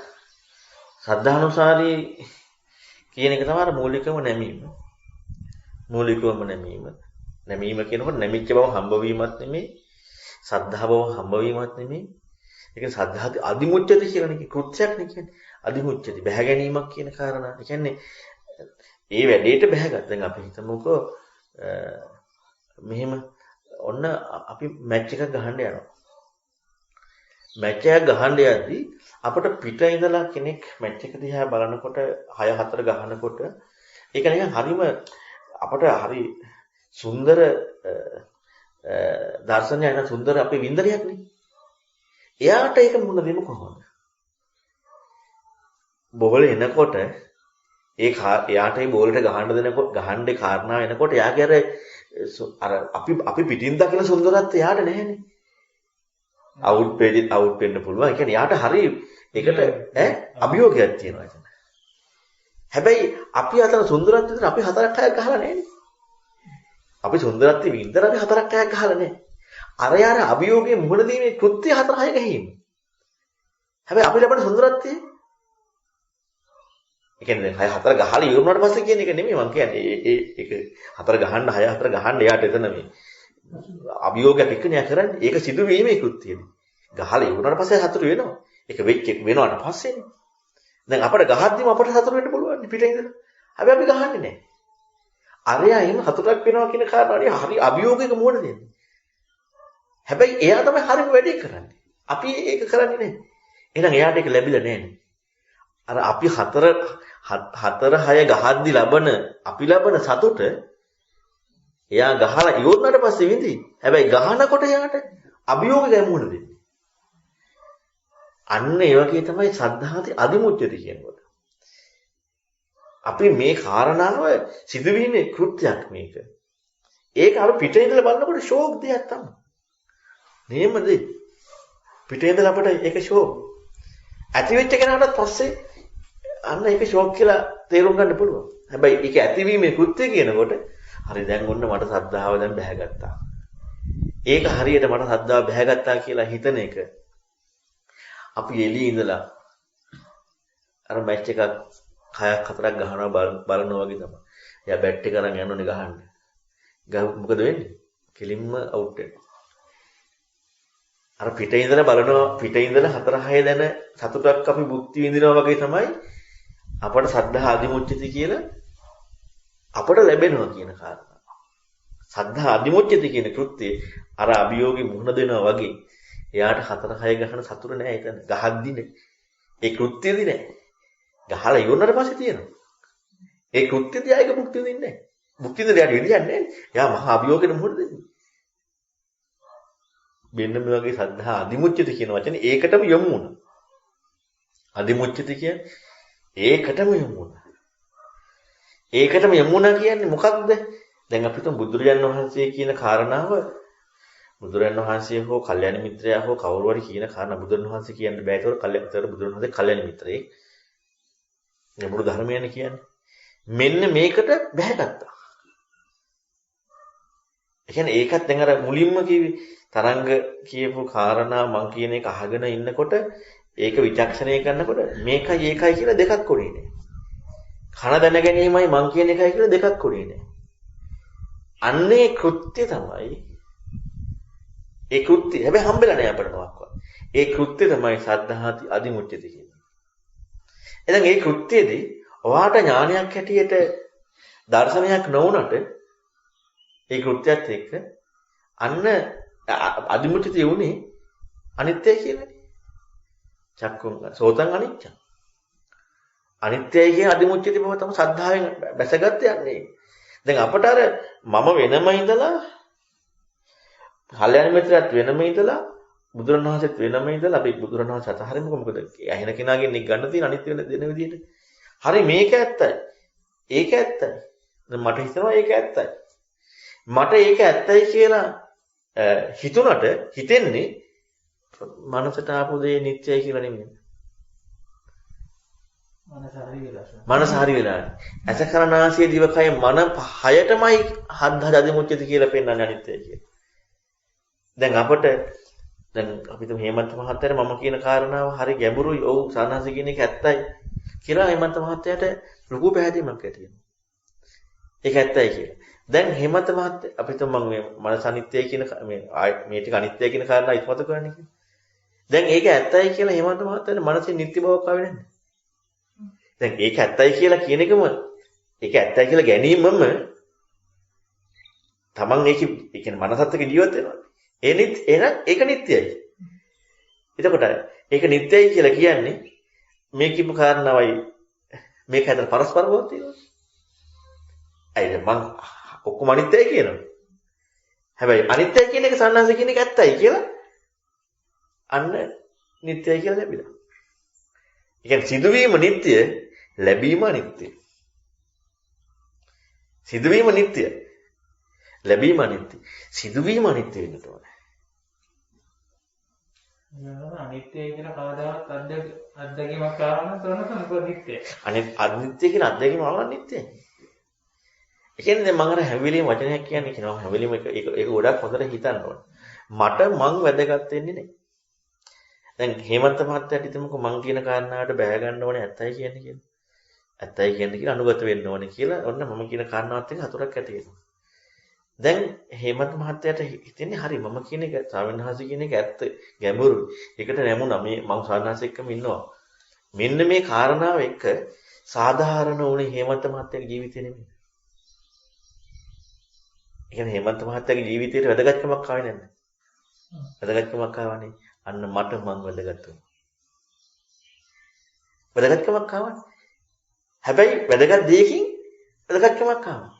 ශ්‍රද්ධානුසාරී කියන එක තමයි මූලිකම නැමීම. මූලිකවම නැමීම. නැමීම කියනකොට නැමිච්ච බව හම්බවීමක් නෙමෙයි. සද්ධා බව හම්බවීමක් නෙමෙයි. ඒක සද්ධා අදිමුච්ඡති කියලානේ කෘත්‍යයක් නේ කියන්නේ. අදිමුච්ඡති බැහැ ගැනීමක් කියන කාරණා. ඒ කියන්නේ ඒ වැඩේට බැහැගත්. දැන් අපි හිතමුකෝ මෙහෙම ඔන්න අපි මැච් එකක් ගහන්න යනවා. මැච් එකක් ගහන්න යද්දී අපිට පිට ඉඳලා කෙනෙක් මැච් එක දිහා බලනකොට 6-4 ගහනකොට ඒක නිකන් හරිම අපට හරි සුන්දර දර්ශනයක් න සුන්දර අපේ වින්දනයක් නේ. එයාට ඒක මුණ දෙමු කොහොමද? බෝල එනකොට එයාට ඒ බෝලට ගහන්නේ කාරණා එනකොට එයාගේ අර අපි පිටින් දකින සුන්දරත්වය එයාට නැහැනේ. අවුට් වෙන්න පුළුවන්. ඒ කියන්නේ යාට හරි ඒකට අභියෝගයක් තියෙනවා එතන. හැබැයි අපි අතන සුන්දරත්වයට අපි 4ක් 6ක් ගහලා නැහැනේ. අපි සුන්දරත්වයේ වින්දර අපි 4ක් 6ක් ගහලා නැහැ. අර යාර අභියෝගයේ මුහුණ දීමේ කෘත්‍ය 4 6 ගහීම. හැබැයි අපි ලබන සුන්දරත්වයේ ඒ කියන්නේ 6 4 ගහලා ඉවරුනාට පස්සේ කියන එක නෙමෙයි මම කියන්නේ. ඒක 4 ගහන්න 6 4 ගහන්න යාට එතන මේ අභියෝගයක් එක්කනේ කරන්නේ. ඒක සිදුවීමේ කෘත්‍යනේ. ගහලා ඉවරනට පස්සේ සතුට වෙනවා. ඒක වෙනවට පස්සේනේ. දැන් අපිට ගහද්දිම අපිට සතුට වෙන්න පුළුවන් පිටින් ඉඳලා. හැබැයි අපි ගහන්නේ නැහැ. අරයා එහෙම සතුටක් වෙනවා කියන කාරණාවනේ හරි අභියෝගයක මුහුණ දෙන්නේ. හැබැයි එයා තමයි හරිම වැඩේ කරන්නේ. අපි ඒක කරන්නේ නැහැ. එහෙනම් එයාට ඒක ලැබිලා නැහැ. අර අපි 4 6 ගහද්දි අපි ලබන සතුට එයා ගහලා ඉවරනට පස්සේ විඳි. හැබැයි ගහනකොට එයාට අභියෝගයක් මුහුණ දෙන්නේ. අන්න ඒ වගේ තමයි සද්ධාති අදිමුච්චති කියනකොට. අපි මේ කාරණාව සිදුවීමේ කෘත්‍යයක් මේක. ඒක අර පිටේ ඉඳලා බලනකොට ෂෝක් දෙයක් තමයි. නේමද? පිටේ ඉඳලා අපිට ඒක ෂෝක්. ඇති වෙච්ච කෙනාට පස්සේ අන්න ඒක ෂෝක් කියලා තේරුම් ගන්න පුළුවන්. හැබැයි ඒක ඇතිවීමේ කෘත්‍ය කියනකොට හරි දැන් ඔන්න මට සද්ධාව දැන් බැහැගත්තා. ඒක හරියට මට සද්ධාව බැහැගත්තා කියලා හිතන එක. අපි එළියේ ඉඳලා අර මැච් එකක් 6ක් 4ක් ගහනවා බලනවා වගේ තමයි. එයා බැට් එක අරන් යනෝනේ ගහන්න. මොකද වෙන්නේ? කෙලින්ම අවුට් වෙනවා. අර පිටේ ඉඳලා බලනවා පිටේ ඉඳලා 4-6 දැන සතුටක් අපි භුක්ති විඳිනවා වගේ තමයි අපට සද්ධා අදිමුච්චති කියලා අපට ලැබෙනවා කියන කාරණා. සද්ධා අදිමුච්චති කියන කෘත්‍යය අර අභියෝගේ මුහුණ දෙනවා වගේ එයාට 4-6 ගහන සතුට නෑ එතන. ගහද්දී නේ. ඒ කෘත්‍යෙදි නෑ. ගහලා ඉවරනට පස්සේ තියෙනවා. ඒ කෘත්‍යෙදි ආයක භුක්ති විඳින්නේ නෑ. භුක්ති විඳින්න යාට විදියක් නෑ. එයා මහා අභියෝගෙට මුහුණ දෙන්නේ. මෙන්න මේ වගේ සද්ධා අදිමුච්චති කියන වචනේ ඒකටම යොමු වුණා. අදිමුච්චති කියන්නේ ඒකටම යොමු වුණා. ඒකටම යොමු වුණා කියන්නේ මොකක්ද? දැන් අපි තුන් බුදුරජාණන් වහන්සේ කියන කාරණාව බුදුරජාණන් වහන්සේ හෝ කල්යාණ මිත්‍රයා හෝ කවුරු හරි කියන කාරණා බුදුරජාණන් වහන්සේ කියන්න බෑ. ඒතකොට බුදුරජාණන් වහන්සේ කල්යාණ මිත්‍රයෙක්. මේ මුළු ධර්මයනේ කියන්නේ. මෙන්න මේකට බැහැගත්තා. ඒ කියන්නේ ඒකත් දැන් අර මුලින්ම කිව්වේ තරංග කියපු කාරණා මං කියන එක අහගෙන ඉන්නකොට ඒක විචක්ෂණය කරනකොට මේකයි ඒකයි කියලා දෙකක් කොනේ නෑ. කන දැන ගැනීමයි මං කියන එකයි කියලා දෙකක් කොනේ නෑ. අන්නේ කෘත්‍ය තමයි ඒ කෘත්‍ය හැබැයි හම්බෙලා නෑ අපිට මොකක්වත්. ඒ කෘත්‍ය තමයි සද්ධාති අදිමුච්චති කියන්නේ. එහෙනම් ඒ කෘත්‍යයේදී ඔයාට ඥානයක් හැටියට දර්ශනයක් නොවුනට ඒ කෘත්‍යයත් එක්ක අන්න අදිමුච්චති උනේ අනිත්‍යයි කියන්නේ. චක්කුං සෝතං අනිච්ච. අනිත්‍යයි කියන අදිමුච්චති බව තමයි සද්ධායෙන් බැසගත් යන්නේ. දැන් අපට අර මම වෙනම ඉඳලා කල්‍යාණ මිත්‍රයත් වෙනම ඉඳලා බුදුරණවහන්සේත් වෙනම ඉඳලා අපි බුදුරණවහන්සේ අතහරින්න මොකද ඇහෙන කෙනාගෙන් එක ගන්න තියෙන අනිත් වෙන දෙන විදිහට. හරි මේක ඇත්තයි. ඒක ඇත්තයි. දැන් මට හිතෙනවා ඒක ඇත්තයි. මට ඒක ඇත්තයි කියලා හිතුණට හිතෙන්නේ මනසට ආපු දේ නිත්‍යයි කියලා නෙමෙයි. මනස හරි වෙලා. ඇස කරනාසිය දිවකය මන හයටමයි හද්ද අදිමුච්චති කියලා පෙන්වන්නේ අනිත්‍යයි කියලා. දැන් අපිට දැන් අපි තුන් හේමන්ත මහත්තයාට මම කියන කාරණාව හරි ගැඹුරුයි. ඔව් සානහස කියන එක ඇත්තයි කියලා හේමන්ත මහත්තයාට ලොකු පැහැදීමක් ඇති වෙනවා. ඒක ඇත්තයි කියලා. දැන් හේමන්ත මහත්තයා අපි තුන් මම මේ මනස අනිත්‍යයි කියන මේ ටික අනිත්‍යයි කියන කාරණා ඉස්මතු කරන්නේ කියලා. දැන් ඒක ඇත්තයි කියලා හේමන්ත මහත්තයාට මනසේ නිත්‍ය බවක් ආවේ නැද්ද? දැන් ඒක ඇත්තයි කියලා කියන එකම ඒක ඇත්තයි කියලා ගැනීමම තමන් ඒ කියන්නේ මනසත් එක්ක ජීවත් වෙනවා. එහෙනම් ඒක නිට්ටයයි. එතකොට ඒක නිත්‍යයි කියලා කියන්නේ මේ කියපු කාරණාවයි මේක අතර පරස්පර බවක් තියෙනවා. අයිද මං ඔක්කොම අනිත්‍යයි කියනවා. හැබැයි අනිත්‍යයි කියන එක සන්නාස කියන එක ඇත්තයි කියලා අන්න නිත්‍යයි කියලා ලැබිලා. ඒ කියන්නේ සිදුවීම නිත්‍ය, ලැබීම අනිත්‍ය. සිදුවීම නිත්‍ය, ලැබීම අනිත්‍ය. සිදුවීම අනිත්‍ය වෙන්නට ඕනේ. අනිත්‍යයි කියලා කවදාවත් අත්දැකීමක් ආවම තොරනක මොකද නිත්‍යයි. අනිත්‍ය කියන අත්දැකීම වල නිත්‍යයි. ඒ කියන්නේ දැන් මම අර හැවිලිම වචනයක් කියන්නේ කියනවා හැවිලිම ඒක ගොඩක් හොඳට හිතන්න ඕනේ. මට මං වැදගත් වෙන්නේ නැහැ. දැන් හේමන්ත මහත්තයාට හිතමුකෝ මං කියන කාරණාවට බෑ ගන්න ඕනේ ඇත්තයි කියන්නේ කියලා. ඇත්තයි කියන්නේ කියලා අනුගත වෙන්න ඕනේ කියලා ඔන්න මම කියන කාරණාවත් එක්ක හතරක් ඇති වෙනවා. දැන් හේමන්ත මහත්තයාට හිතෙන්නේ හරි මම කියන එක ස්වාමීන් වහන්සේ කියන එක ඇත්ත ගැඹුරුයි. ඒකට නැමුණා මේ මං ස්වාමීන් වහන්සේ එක්කම ඉන්නවා. මෙන්න මේ කාරණාව එක්ක සාධාරණ වුණේ හේමන්ත මහත්තයාගේ ජීවිතේ නෙමෙයි. ඒ කියන්නේ හේමන්ත මහත්තයාගේ ජීවිතේට වැදගත්කමක් ආවේ නැද්ද? වැදගත්කමක් ආවනේ. අන්න මට මං වැදගත් වුණා. වැදගත්කමක් ආවනේ. හැබැයි වැදගත් දෙයකින් වැදගත්කමක් ආවා.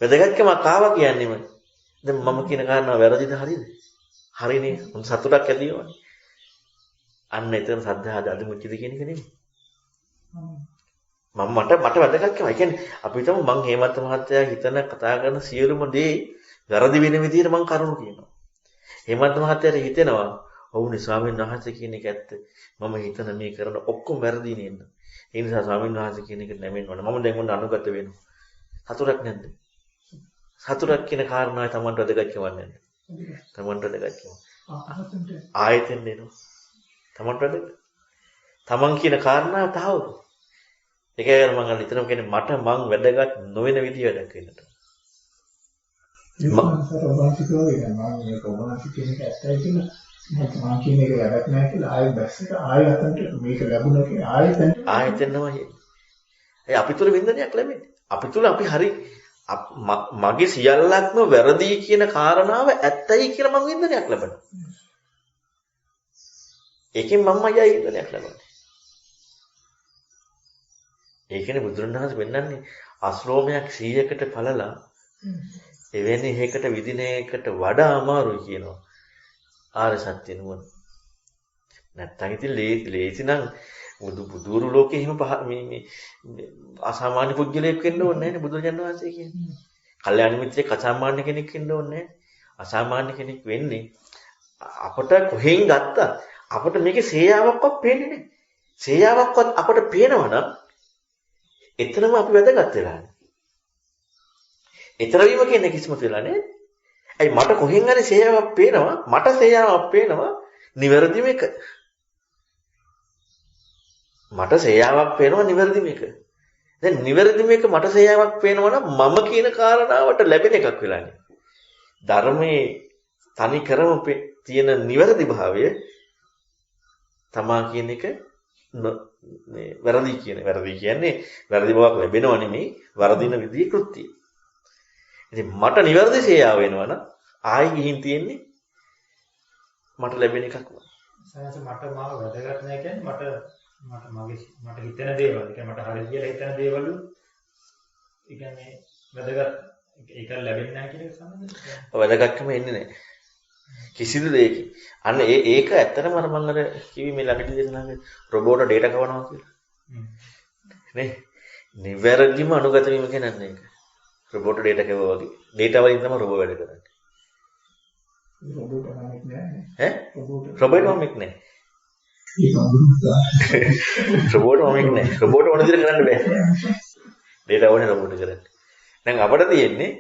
වැදගත්කමක් ආවා කියන්නේම දැන් මම කියන කාරණාව වැරදිද හරිද? හරිනේ. උන් සතුටක් ඇති වෙනවනේ. අන්න එතන සද්ධාද අදුමුච්චිද කියන එක නෙමෙයි. මට වැදගත්කම. ඒ කියන්නේ අපි හිතමු මං හේමන්ත මහත්තයා හිතන කතා කරන සියලුම දේ වැරදි වෙන විදිහට මං කරුණු කියනවා. හේමන්ත මහත්තයාට හිතෙනවා ඔව්නේ ස්වාමීන් වහන්සේ කියන එක ඇත්ත. මම හිතන මේ කරන ඔක්කොම වැරදි නේද? ඒ නිසා ස්වාමීන් වහන්සේ කියන එක නැමෙන්න ඕන. මම දැන් ඔන්න අනුගත වෙනවා. සතුටක් නැද්ද? සතුටක් කියන කාරණාවයි Tamanට වැදගත්කමක් නැද්ද? Tamanට වැදගත්කම. ආයතෙන් දෙනවා. Tamanට වැදගත්. Taman කියන කාරණාව තහවුරු. ඒකයි මම හිතනවා කියන්නේ මට මං වැදගත් නොවන විදිහ වැඩක් වෙන්නට. මම සරබාසිකව ඉතින් මම මේක ඔබවහන්සේ කියන එක ඇත්තයි කියලා මම කියන එක වැඩක් නැහැ කියලා ආයෙ බැස්සට ආයෙ අතන්ට මේක ලැබුණා කියලා ආයෙතනම ඒ අපි තුල වින්දනයක් ලැබෙන්නේ. අපි තුල අපි හරි මගේ සියල්ලක්ම වැරදි කියන කාරණාව ඇත්තයි කියලා මම වින්දනයක් ලැබෙනවා. ඒකෙන් මමයි වින්දනයක් ලැබෙන්නේ. ඒ කියන්නේ බුදුරණවහන්සේ වෙන්නන්නේ අශ්‍රෝමයක් 100කට පළලා එවැනි හේකට විදින එකට වඩා අමාරුයි කියනවා. ආර්ය සත්‍ය නුවණ. නැත්තම් ඉතින් ලේසි නම් බුදුරු ලෝකේ එහෙම මේ අසාමාන්‍ය පුද්ගලයෙක් වෙන්න ඕනේ නැහැ නේ බුදුරජාණන් වහන්සේ කියන්නේ. කල්යාණ මිත්‍රයෙක් අසාමාන්‍ය කෙනෙක් වෙන්න ඕනේ නැහැ. අසාමාන්‍ය කෙනෙක් වෙන්නේ අපට කොහෙන් ගත්තත් අපට මේකේ සේයාවක්වත් පේන්නේ නැහැ. සේයාවක්වත් අපට පේනවා නම් එතනම අපි වැදගත් වෙලානේ. ඊතර වීම කියන්නේ කිසිමත් වෙලා නෑ. ඇයි මට කොහෙන් හරි සේයාවක් පේනවා, මට සේයාවක් පේනවා නිවැරදි මේක. මට සේයාවක් පේනවා නිවැරදි මේක. දැන් නිවැරදි මේක මට සේයාවක් පේනවා නම් මම කියන කාරණාවට ලැබෙන එකක් වෙලානේ. ධර්මයේ තනි කරම තියෙන නිවැරදි භාවය තමා කියන එක මේ වැරදි කියන්නේ වැරදි බවක් ලැබෙනව නෙමෙයි වරදින විදිහේ කෘත්‍යය. ඉතින් මට නිවැරදි සේයාව වෙනවා නම් ආයි ගිහින් තියෙන්නේ මට ලැබෙන එකක් වань. සයන්ස් මට මාව වැදගත් නැහැ කියන්නේ මට හිතෙන දේවල්. ඒ කියන්නේ මට හරි කියලා හිතන දේවල් ඒ කියන්නේ වැදගත් ඒක ලැබෙන්නේ නැහැ කියන එක සම්බන්ධයි. වැදගත්කම එන්නේ නැහැ. කිසිදු දෙයකින්. අන්න ඒක ඇත්තටම අර මම අර කිව්වේ මේ ළඟදී දේශනාවේ රොබෝට ඩේටා කවනවා කියලා. නේ? නිවැරදිම අනුගත වීම කියන්නේ ඒක. රොබෝට ඩේටා කවුවා වගේ. ඩේටා වලින් තමයි රොබෝ වැඩ කරන්නේ. රොබෝට නමක් නෑ. ඈ? රොබෝට නමක් නෑ. රොබෝට නමක් නෑ. රොබෝට ඕන විදිහට කරන්න බෑ. ඩේටා ඕනේ රොබෝට කරන්න. දැන් අපිට තියෙන්නේ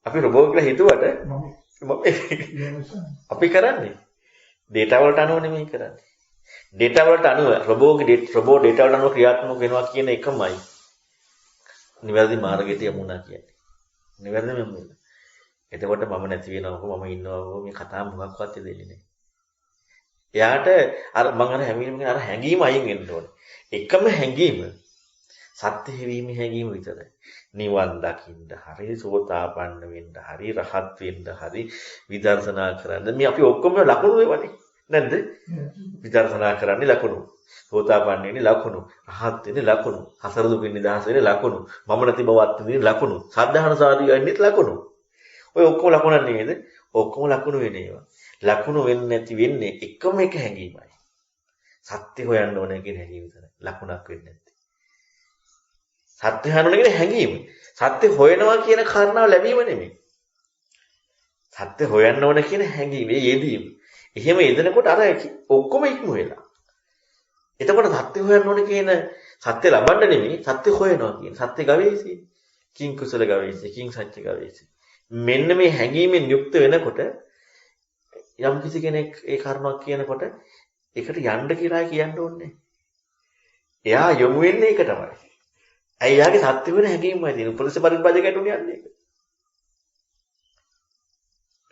අපි රොබෝ කියලා හිතුවට අපි කරන්නේ ඩේටා වලට අනුව නෙමෙයි කරන්නේ. ඩේටා වලට අනුව රොබෝ ඩේටා වලට අනුව ක්‍රියාත්මක වෙනවා කියන එකමයි නිවැරදි මාර්ගයට යමුනා කියන්නේ. නිවැරදිම යමුනා. එතකොට මම නැති වෙනවකෝ මම ඉන්නවකෝ මේ කතාව මොකක්වත් දෙන්නේ නැහැ. එයාට අර මම අර හැමීම අර හැංගීම අයින් වෙන්න ඕනේ. එකම හැංගීම සත්‍ය හේවීමේ හැංගීම විතරයි. නිවන් දකින්න හරි සෝතාපන්න වෙන්න හරි රහත් වෙන්න හරි විදර්ශනා කරන්න මේ අපි ඔක්කොම ලකුණු වේවනේ. නැද්ද? විදර්ශනා කරන්නේ ලකුණු. සෝතාපන්න වෙන්නේ ලකුණු. රහත් වෙන්නේ ලකුණු. හතර දුකින් නිදහස් වෙන්නේ ලකුණු. මම නැති බවත් වෙන්නේ ලකුණු. සද්ධාහන සාධිය ලකුණු. ඔය ඔක්කොම ලකුණක් නේද? ඔක්කොම ලකුණු වෙන්නේ ඒවා. ලකුණු වෙන්නේ නැති වෙන්නේ එකම එක හැඟීමයි. සත්‍ය හොයන්න ඕනේ කියන හැඟීම විතරයි. ලකුණක් වෙන්නේ නැති. සත්‍ය හොයන්න ඕනේ කියන හැඟීම. සත්‍ය හොයනවා කියන කාරණාව ලැබීම නෙමෙයි. සත්‍ය හොයන්න ඕනේ කියන හැඟීම, ඒ යෙදීම. එහෙම යෙදෙනකොට අර ඔක්කොම ඉක්ම වෙලා. එතකොට සත්‍ය හොයන්න ඕනේ කියන සත්‍ය ලබන්න නෙමෙයි සත්‍ය හොයනවා කියන. සත්‍ය ගවේෂී. කිං කුසල ගවේෂී, කිං සත්‍ය ගවේෂී. මෙන්න මේ හැඟීමෙන් යුක්ත වෙනකොට යම් කිසි කෙනෙක් ඒ කරුණක් කියනකොට ඒකට යන්න කියලා කියන්න ඕනේ. එයා යොමු වෙන්නේ ඒක තමයි. ඇයි යාගේ සත්‍ය වෙන හැඟීමයි තියෙන. උපදේශ පරිබ්‍රාජකයට උනේ යන්නේ ඒක.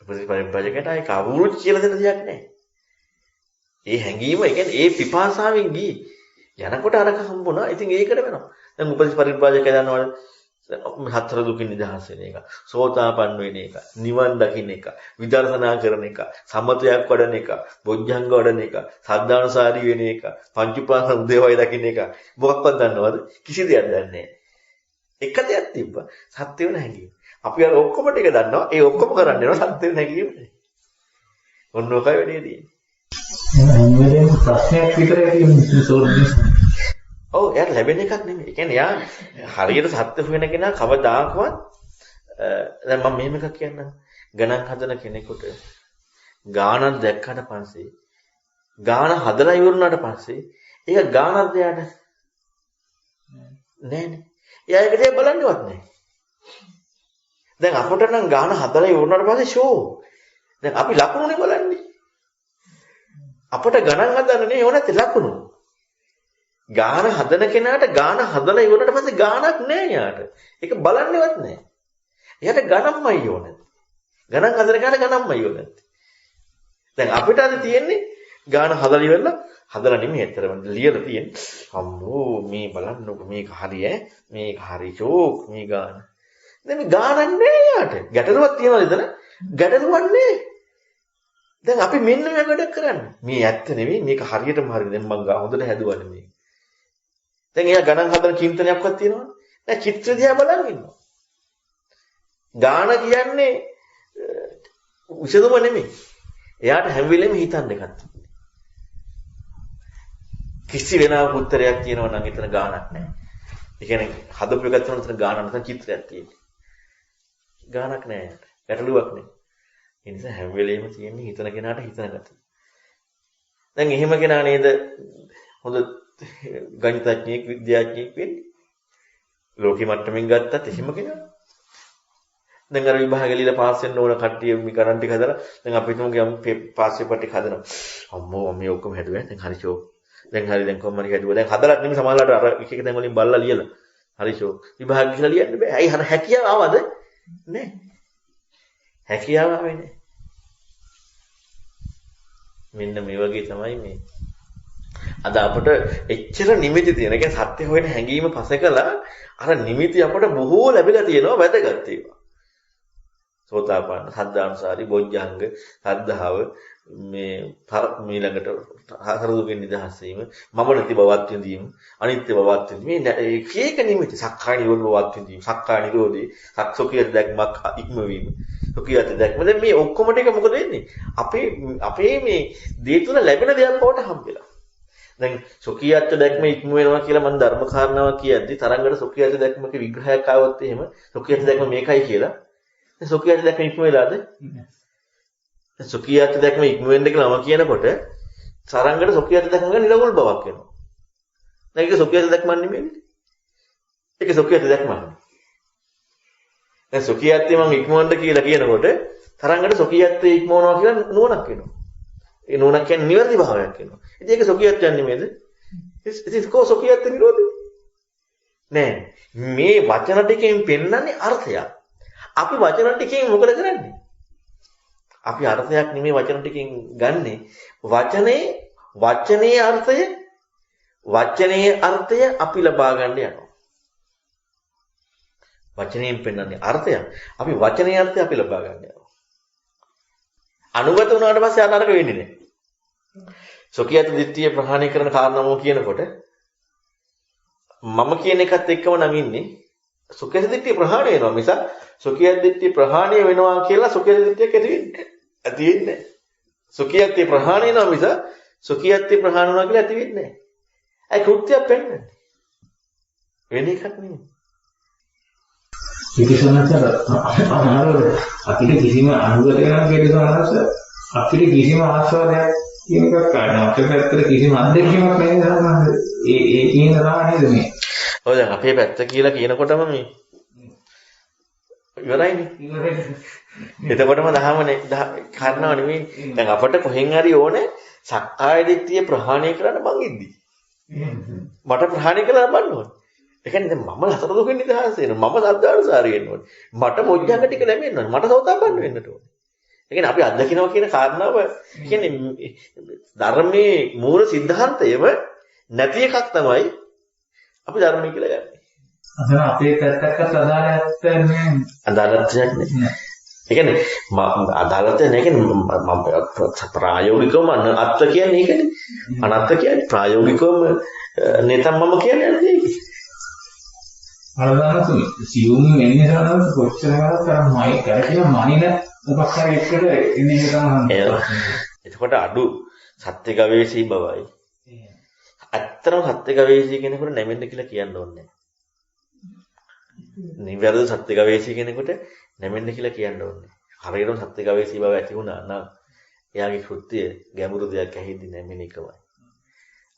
උපදේශ පරිබ්‍රාජකයට ආයි කවුරුත් කියලා දෙන දෙයක් නැහැ. ඒ හැඟීම, ඒ කියන්නේ ඒ පිපාසාවෙන් ගියේ. යනකොට අරක හම්බුණා. ඉතින් ඒකට වෙනවා. දැන් උපදේශ පරිබ්‍රාජකය දන්නවද? හතර දුකින් නිදහස් වෙන එක, සෝතාපන්න වෙන එක, නිවන් දකින්න එක, විදර්ශනා කරන එක, සමතයක් වඩන එක, බොජ්ජංග වඩන එක, සද්ධානුසාරී වෙන එක, පංච උපාදාන උදේවයි දකින්න එක. මොකක්වත් දන්නවද? කිසි දෙයක් දන්නේ නැහැ. එක දෙයක් තිබ්බා. සත්‍ය වෙන හැඟීම. අපි අර ඔක්කොම ටික දන්නවා. ඒ ඔක්කොම කරන්න යනවා සත්‍ය වෙන හැඟීම නේ. ඔන්න ඔකයි වැඩේ තියෙන්නේ. එහෙනම් වෙලෙම ප්‍රශ්නයක් විතරයි තියෙන්නේ සෝර්දිස්. ඔව් එයාට ලැබෙන එකක් නෙමෙයි. ඒ කියන්නේ යා හරියට සත්‍ය හොයන කෙනා කවදාකවත් දැන් මම මෙහෙම එකක් කියන්නම්. ගණන් හදන කෙනෙකුට ගානක් දැක්කට පස්සේ ගාන හදලා ඉවරුනාට පස්සේ ඒක ගානක්ද යාට නෑනේ. එයා ඒක දිහා බලන්නේවත් නෑ. දැන් අපට නම් ගාන හදලා ඉවරුනාට පස්සේ ෂෝ. දැන් අපි ලකුණුනේ බලන්නේ. අපට ගණන් හදන්න නේ ඕන නැති ලකුණු. ගාන හදන කෙනාට ගාන හදලා ඉවරනට පස්සේ ගානක් නෑ යාට. ඒක බලන්නේවත් නෑ. එයාට ගණන්මයි ඕනේ. ගණන් හදන කෙනාට ගණන්මයි ඕනේ. දැන් අපිට අද තියෙන්නේ ගාන හදලා ඉවරලා හදලා නෙමෙයි ඇත්තටම ලියලා තියෙන්නේ. අම්මෝ මේ බලන්නකො මේක හරි මේක හරි ෂෝක් මේ ගාන. දැන් මේ ගානක් නෑ යාට. ගැටලුවක් තියනවද එතන? ගැටලුවක් නෑ. දැන් අපි මෙන්න මේ වැඩ කරන්නේ. මේ ඇත්ත නෙමෙයි මේක හරියටම හරි. දැන් මම හොඳට හැදුවානේ මේක. දැන් එයා ගණන් හදන චින්තනයක්වත් තියෙනවද? නෑ චිත්‍ර දිහා බලන් ඉන්නවා. ගාන කියන්නේ විසඳුම නෙමෙයි. එයාට හැම වෙලෙම හිතන්න එකක් තියෙනවා. කිසි වෙනම උත්තරයක් තියෙනවා නම් එතන ගානක් නෑ. ඒ කියන්නේ හදපු එකක් තියෙනවා එතන ගානක් නැත්නම් චිත්‍රයක් තියෙන්නේ. ගානක් නෑ යාට. ගැටලුවක් නෑ. ඒ නිසා හැම වෙලෙම තියෙන්නේ හිතන කෙනාට හිතන ගතිය. දැන් එහෙම කෙනා නේද හොඳ ගණිතඥයෙක් විද්‍යාඥයෙක් වෙන්නේ. ලෝකෙ මට්ටමින් ගත්තත් එහෙම කෙනා. දැන් අර විභාගෙ ලියලා පාස් වෙන්න ඕන කට්ටිය මේ කරන්ට් එක හදලා දැන් අපි හිතමු ගියම් පාස් පේපර් ටික හදනවා. අම්මෝ මේ ඔක්කොම හැදුවා. දැන් හරි ෂෝ. දැන් හරි දැන් කොහොමද හැදුවා. දැන් හදලත් නෙමෙයි සමහරවිට අර එක එක දැන් වලින් බලලා ලියලා. හරි ෂෝ. විභාගෙ කියලා ලියන්න බෑ. ඇයි අර හැකියාව ආවද? නෑ. හැකියාව ආවේ නෑ. මෙන්න මේ වගේ තමයි මේ අද අපට එච්චර නිමිති තියෙන. ඒ කියන්නේ සත්‍ය හොයන හැඟීම පසකලා අර නිමිති අපට බොහෝ ලැබිලා තියෙනවා වැදගත් ඒවා. සෝතාපන්න, සද්ධානුසාරී, බොජ්ජංග, සද්ධාව මේ ඊළඟට හතර දුකින් නිදහස් වීම, මම නැති බවත් විඳීම, අනිත්‍ය බවත් විඳීම. මේ එක නිමිති සක්කාය නිරෝධ බවත් විඳීම, සක්කාය නිරෝධේ, සක්සෝකිය දැක්මක් ඉක්මවීම, සෝකියත් දැක්ම. දැන් මේ ඔක්කොම ටික මොකද වෙන්නේ? අපේ මේ දේ තුන ලැබෙන දේක් බවට හම්බෙලා. දැන් සෝකියත් දැක්ම ඉක්ම වෙනවා කියලා මම ධර්ම කාරණාවක් කියද්දි තරංගට සෝකියත් දැක්මක විග්‍රහයක් ආවොත් එහෙම සෝකියත් දැක්ම මේකයි කියලා. දැන් සෝකියත් දැක්ම ඉක්ම වෙලාද? දැන් සෝකියත් දැක්ම ඉක්ම වෙන්න කියලා මම කියනකොට තරංගට සෝකියත් දැක්ම ගන්න නිරවුල් බවක් වෙනවා. දැන් ඒක සෝකියත් දැක්මක් නෙමෙයි. ඒක සෝකියත් දැක්මක්. දැන් සෝකියත් මම ඉක්මවන්න කියලා කියනකොට තරංගට සෝකියත් ඉක්මවනවා කියලා නුවණක් වෙනවා. ඒ නුවණක් කියන්නේ නිවැරදි භාවයක් වෙනවා. ඉතින් ඒක සෝකියත් යන්නේ නේද? ඉතින් සෝකියත් නිරෝධය. නෑ. මේ වචන ටිකෙන් පෙන්වන්නේ අර්ථයක්. අපි වචන ටිකෙන් මොකද කරන්නේ? අපි අර්ථයක් නෙමෙයි වචන ටිකෙන් ගන්නෙ. වචනේ අර්ථය අපි ලබා ගන්න යනවා. වචනයෙන් පෙන්වන්නේ අර්ථයක්. අපි වචනේ අර්ථය අපි ලබා ගන්න යනවා. අනුගත වුණාට පස්සේ අනරක වෙන්නේ නැහැ. සොකියත් දිට්ඨිය ප්‍රහාණය කරන කාරණාව කියනකොට මම කියන එකත් එක්කම නගින්නේ සොකියත් දිට්ඨිය ප්‍රහාණය වෙනවා මිස සොකියත් දිට්ඨිය ප්‍රහාණය වෙනවා කියලා සොකියත් දිට්ඨියක් ඇති වෙන්නේ නැහැ. සොකියත් ප්‍රහාණය වෙනවා මිස සොකියත් ප්‍රහාණය වෙනවා කියලා ඇති වෙන්නේ නැහැ. ඒ කෘත්‍යයක් පෙන්වන්නේ. වෙන එකක් නෙමෙයි. විකසනතර අපිට කිසිම අනුගතයක් නැහැ අපිට කිසිම ආස්වාදයක් කියන එකක් ගන්න. අපේ පැත්තට කිසිම අත්දැකීමක් නැහැ ඒ කියන තරම නේද මේ. ඔය දැන් අපේ පැත්ත කියලා කියනකොටම මේ ඉවරයිනේ. එතකොටම දහමනේ කාරණාව නෙමෙයි. දැන් අපට කොහෙන් හරි ඕනේ සක්කාය දිට්ඨිය ප්‍රහාණය කරන්න මං ඉද්දි. මට ප්‍රහාණය කරන්න බන්න ඕනේ. ඒ කියන්නේ දැන් මම හතර දුකෙන් නිදහස් වෙනවා. මම සද්ධානුසාරී වෙන්න ඕනේ. මට මොජ්ජංග ටික ලැබෙන්න ඕනේ. මට සෝතාපන්න වෙන්නට ඕනේ. ඒ කියන්නේ අපි අත්දකින්නවා කියන කාරණාව කියන්නේ ධර්මයේ මූල සිද්ධාන්තයම නැති එකක් තමයි අපි ධර්මය කියලා ගන්නේ. අතන අපේ පැත්තකට අදාළයක් නැහැ. අදාළත්වයක් නැහැ. ඒ කියන්නේ අදාළත්වයක් නැහැ කියන්නේ මම ප්‍රායෝගිකවම අත්ත කියන්නේ ඒකනේ. අනත්ත කියන්නේ ප්‍රායෝගිකවම නැතම් මම කියන්නේ ඒක. අරදාන සියුම් වෙන්නේ සානවත් කොච්චර කරත් අර මයි කරකින මනින උපක්ෂර එක්කද එන්නේ තමයි. එතකොට අඩු සත්‍ය ගවේෂී බවයි. ඇත්තටම සත්‍ය ගවේෂී කෙනෙකුට නැමෙන්න කියලා කියන්න ඕනේ නැහැ. නිවැරදි සත්‍ය ගවේෂී කෙනෙකුට නැමෙන්න කියලා කියන්න ඕනේ. හරියටම සත්‍ය ගවේෂී බව ඇති වුණා නම් එයාගේ කෘත්‍යය ගැඹුරු දෙයක් ඇහිද්දි නැමෙන එකමයි.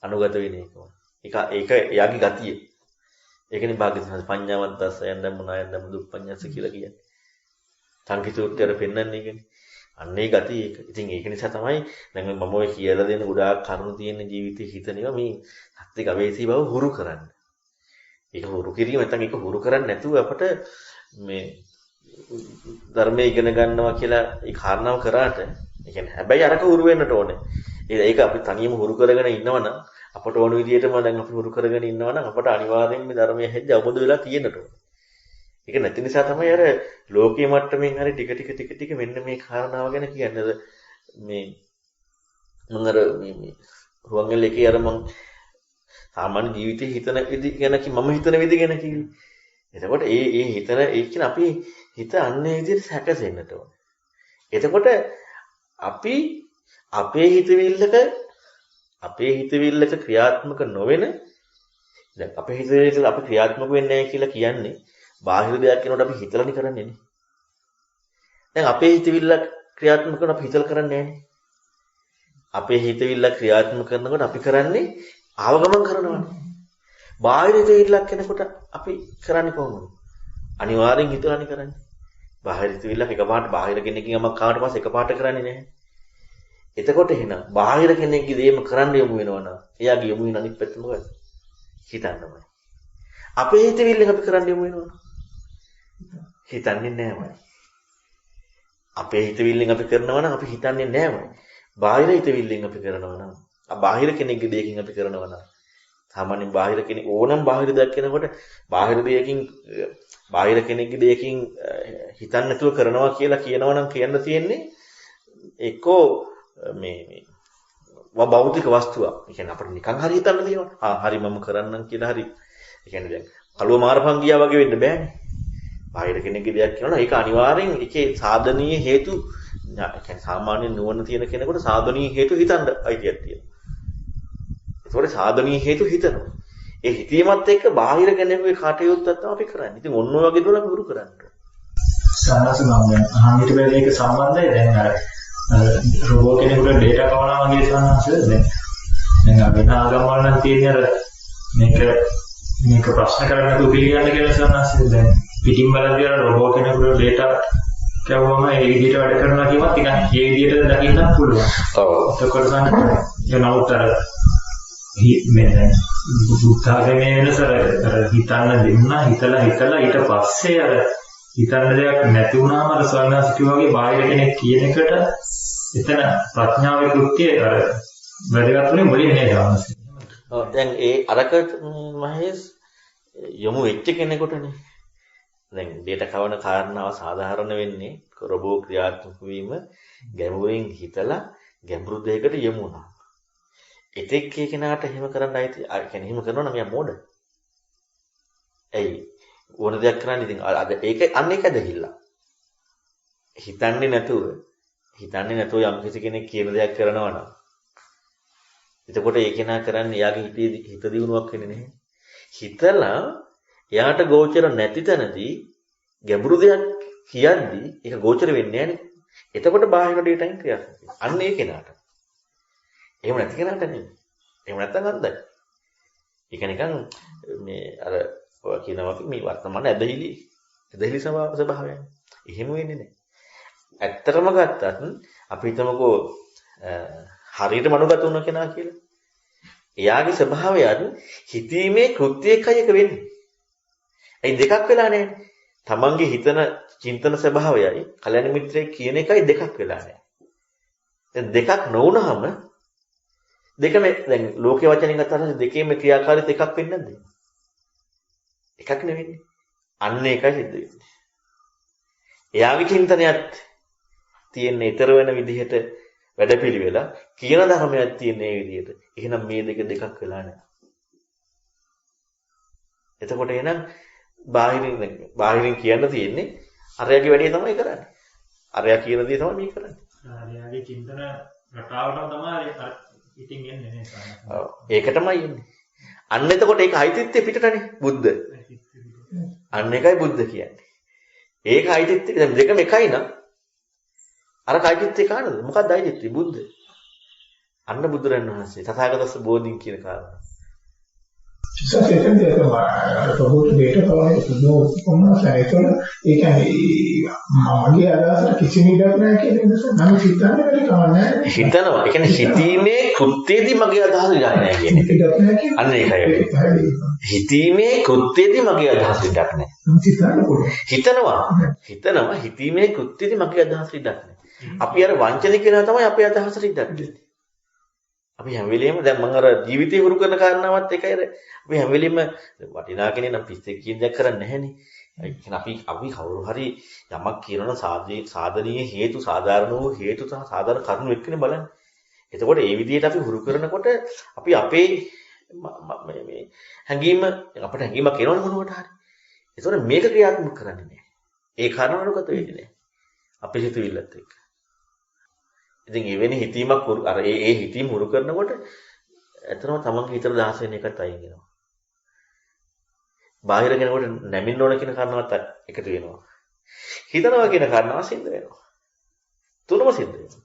අනුගත වෙන එකමයි. ඒක එයාගේ ගතිය. ඒකනේ භාග්‍යවතුන් පඤ්ඤාවන්තස්ස යන්න මොනායන්න දුප්පඤ්ඤස්ස කියලා කියන්නේ. සංකීර්ණත්වයට පෙන්වන්නේ ඒකනේ. අන්නේ ගතිය ඒක. ඉතින් ඒක නිසා තමයි දැන් මම ඔය කියලා දෙන ගොඩාක් කරුණු තියෙන ජීවිතේ හිතනවා මේ සත්‍ය ගවේෂී බව හුරු කරන්න. ඒක හුරු කිරීම නැත්නම් ඒක හුරු කරන්නේ නැතුව අපට මේ ධර්මයේ ඉගෙන ගන්නවා කියලා ඒ කාරණාව කරාට ඒ කියන්නේ හැබැයි අරක හුරු වෙන්නට ඕනේ. ඒක අපි තනියම හුරු කරගෙන ඉන්නවනම් අපට ඕන විදිහටම දැන් අපි හුරු කරගෙන ඉන්නවනම් අපට අනිවාර්යෙන්ම මේ ධර්මයේ හැද්ද අවබෝධ වෙලා තියෙන්නට ඕනේ. ඒක නැති නිසා තමයි අර ලෝකීය මට්ටමින් හරි ටික මෙන්න මේ කාරණාව ගැන කියන්නේ මේ මම අර මේ රුවන්වැලි එකේ අර මම සාමාන්‍ය ජීවිතේ හිතන විදි ගැන මම හිතන විදි ගැන කිව්වේ. එතකොට ඒ හිතන ඒ කියන්නේ අපි හිත අන්නේ විදිහට සැකසෙන්නට ඕනේ. එතකොට අපි අපේ හිතවිල්ලක ක්‍රියාත්මක නොවන දැන් අපේ හිතවිල්ලක අපි ක්‍රියාත්මක වෙන්නේ නැහැ කියලා කියන්නේ බාහිර දෙයක් කෙනකොට අපි හිතලානේ කරන්නේ නේ. දැන් අපේ හිතවිල්ල ක්‍රියාත්මක කරන අපි හිතලා කරන්නේ නැහැ. අපේ හිතවිල්ල ක්‍රියාත්මක කරනකොට අපි කරන්නේ ආවගමන් කරනවානේ. බාහිර හිතවිල්ලක් කෙනකොට අපි කරන්නේ කොහොමද? අනිවාර්යෙන් හිතලානේ කරන්නේ. බාහිර හිතවිල්ලක් එකපාරට බාහිර කෙනෙක්ගෙන් යමක් කාට පස්සේ එකපාරට කරන්නේ නැහැ. එතකොට එහෙනම් බාහිර කෙනෙක්ගේ දේම කරන්න යමු වෙනවනම් එයාගේ යමු වෙන අනිත් පැත්ත මොකද? හිතන්නමයි. අපේ හිතවිල්ලෙන් අපි කරන්න යමු වෙනවනම් හිතන්නේ නැහැමයි. අපේ හිතවිල්ලෙන් අපි කරනවා නම් අපි හිතන්නේ නැහැමයි. බාහිර හිතවිල්ලෙන් අපි කරනවා නම් බාහිර කෙනෙක්ගේ දෙයකින් අපි කරනවා නම් සාමාන්‍යයෙන් බාහිර කෙනෙක් ඕනම් බාහිර දෙයක් කරනකොට බාහිර කෙනෙක්ගේ දෙයකින් හිතන්න නැතුව කරනවා කියලා කියනවා නම් කියන්න තියෙන්නේ එක්කෝ මේ භෞතික වස්තුවක්. ඒ කියන්නේ අපිට නිකන් හරි හිතන්න තියෙනවා. හරි මම කරන්නම් කියලා හරි. ඒ කියන්නේ දැන් කලුව මාරපන් ගියා වගේ වෙන්න බෑනේ. බාහිර කෙනෙක්ගේ දෙයක් කියනවා ඒක අනිවාර්යෙන් ඒකේ සාධනීය හේතු ඒ කියන්නේ සාමාන්‍ය නුවණ තියෙන කෙනෙකුට සාධනීය හේතු හිතන්න අයිතියක් තියෙනවා. ඒතකොට සාධනීය හේතු හිතනවා. ඒ හිතීමත් එක්ක බාහිර කෙනෙකුගේ කටයුත්තක් තමයි අපි කරන්නේ. ඉතින් ඔන්න ඔය වගේ දේවල් අපි හුරු කරන්න ඕනේ. සමහරවිට මම අහන්නට බැරි එක සම්බන්ධයි දැන් අර රොබෝ කෙනෙකුට ඩේටා කවනවා වගේ සමහරවිට දැන් වෙන ආගම්වල නම් තියෙන අර මේක ප්‍රශ්න කරන්න තු පිළිගන්න කියලා සමහරවිට දැන් පිටින් බලද්දී අර රොබෝ කෙනෙකුට ඩේටා කවවම ඒ විදිහට වැඩ කරනවා කියවත් නිකන් ඒ විදිහට දකින්නත් පුළුවන්. ඔව්. ඒකකොට තමයි නමුත් අර මේ බුද්ධාගමේ වෙනස අර හිතන්න දෙන්නා හිතලා ඊට පස්සේ අර හිතන්න දෙයක් නැති වුණාම අර ස්වර්ණාස් කිව්වාගේ බාහිර කෙනෙක් කියන එකට එතන ප්‍රඥාවේ කෘත්‍යය අර වැඩගත්ුනේ මුලින් නේද ආවසේ. ඔව් දැන් ඒ අරක මහේස් යමු වෙච්ච කෙනෙකුටනේ. දැන් ඩේටා කවන කාරණාව සාධාරණ වෙන්නේ රොබෝ ක්‍රියාත්මක වීම ගැඹුරින් හිතලා ගැඹුරු දෙයකට යමු වුණා. එතෙක් කෙනාට එහෙම කරන්න අයිති. ඒ කියන්නේ එහෙම කරනවා නම් එයා මෝඩ. ඇයි? ඕන දෙයක් කරන්න ඉතින් අද ඒක අන්න ඒක ඇදහිල්ල. හිතන්නේ නැතුව යම් කිසි කෙනෙක් කියන දෙයක් කරනවා නම් එතකොට ඒ කෙනා කරන්නේ එයාගේ හිත දියුණුවක් වෙන්නේ නැහැ. හිතලා එයාට ගෝචර නැති තැනදී ගැඹුරු දෙයක් කියද්දී ඒක ගෝචර වෙන්නේ නැහැනේ. එතකොට බාහිර ඩේටාවෙන් ක්‍රියාත්මක වෙනවා. අන්න ඒ කෙනාට. එහෙම නැති කෙනාට නෙමෙයි. එහෙම නැත්නම් අන්දයි. ඒක නිකන් මේ අර ඔය කියනවා මේ වර්තමාන ඇදහිලි ස්වභාවයන්. එහෙම වෙන්නේ නැහැ. ඇත්තටම ගත්තත් අපි හිතමුකෝ හරියට මනුගත වුණ කෙනා කියලා. එයාගේ ස්වභාවයත් හිතීමේ කෘත්‍ය එකයි එක වෙන්නේ. ඒ දෙකක් වෙලා නැහැ. තමන්ගේ හිතන චින්තන ස්වභාවයයි කල්‍යාණ මිත්‍රයෙක් කියන එකයි දෙකක් වෙලා නැහැ. දැන් දෙකක් නොවුනහම දෙකම දැන් ලෝකේ වචනෙන් ගත්තාම දෙකේම ක්‍රියාකාරීත්වය එකක් වෙන්නේ නැද්ද? එකක් නෙවෙන්නේ. අන්න ඒකයි සිද්ධ වෙන්නේ. එයාගේ චින්තනයත් තියෙන ඊතර වෙන විදිහට වැඩපිළිවෙල කියන ධර්මයක් තියෙන මේ විදිහට. එහෙනම් මේ දෙකක් වෙලා නැහැ. එතකොට එහෙනම් බාහිරින් කියන්න තියෙන්නේ අරයාගේ වැඩේ තමයි කරන්නේ. අරයා කියන දේ තමයි මේ කරන්නේ. අරයාගේ චින්තන රටාවට තමයි අර ඉතින් එන්නේ නේ. ඔව් ඒක තමයි එන්නේ. අන්න එතකොට ඒක අයිතිත්‍ය පිටටනේ බුද්ධ. අන්න එකයි බුද්ධ කියන්නේ. ඒක අයිතිත්‍ය දැන් දෙකම එකයි නම් අර අයිතිත්‍ය කානද? මොකක්ද අයිතිත්‍ය? බුද්ධ. අන්න බුදුරන් වහන්සේ තථාගතස්ස බෝධින් කියන කාරණා. ඉතින් ඒක ප්‍රබෝධ දෙයට තමයි සුදෝ කොමසයිතන ඒ කියන්නේ මගේ අදහස කිසිම ඉඩක් නැහැ කියන නිසා නම් හිතන්නේ වැඩි කවන්නේ හිතනවා. ඒ කියන්නේ හිතීමේ කෘත්‍යයේදී මගේ අදහස ඉඩක් නැහැ කියන එක. අන්න ඒකයි. හිතීමේ කෘත්‍යයේදී මගේ අදහස ඉඩක් නැහැ. හිතනවා හිතීමේ කෘත්‍යයේදී මගේ අදහස ඉඩක් නැහැ. අපි අර වංචනික වෙනවා තමයි අපේ අදහසට ඉඩක් දෙන්නේ. අපි හැම වෙලෙම දැන් මම අර ජීවිතේ හුරු කරන කාරණාවත් එකයි අර අපි හැම වෙලෙම වටිනා කෙනෙක් නම් පිස්සෙක් කියන දේ කරන්නේ නැහනේ. ඒ කියන්නේ අපි කවුරු හරි යමක් කියනවා සාධනීය හේතු සාධාරණ වූ හේතු සහ සාධාරණ කරුණු එක්කනේ බලන්නේ. එතකොට ඒ විදිහට අපි හුරු කරනකොට අපි අපේ මේ හැඟීම අපිට හැඟීමක් එනවනේ මොනවට හරි. ඒතකොට මේක ක්‍රියාත්මක කරන්නේ නැහැ. ඒ කාරණාවකට වෙන්නේ නැහැ. අපේ හිතවිල්ලත් එක්ක. ඉතින් එවැනි හිතීමක් අර ඒ හිතීම හුරු කරනකොට ඇත්තටම තමන්ගේ හිතට දහස් වෙන එකත් අයින් වෙනවා. බාහිර කෙනෙකුට නැමින්න ඕන කියන කාරණාවත් එකතු වෙනවා. හිතනවා කියන කාරණාව සිද්ධ වෙනවා. තුනම සිද්ධ වෙනවා.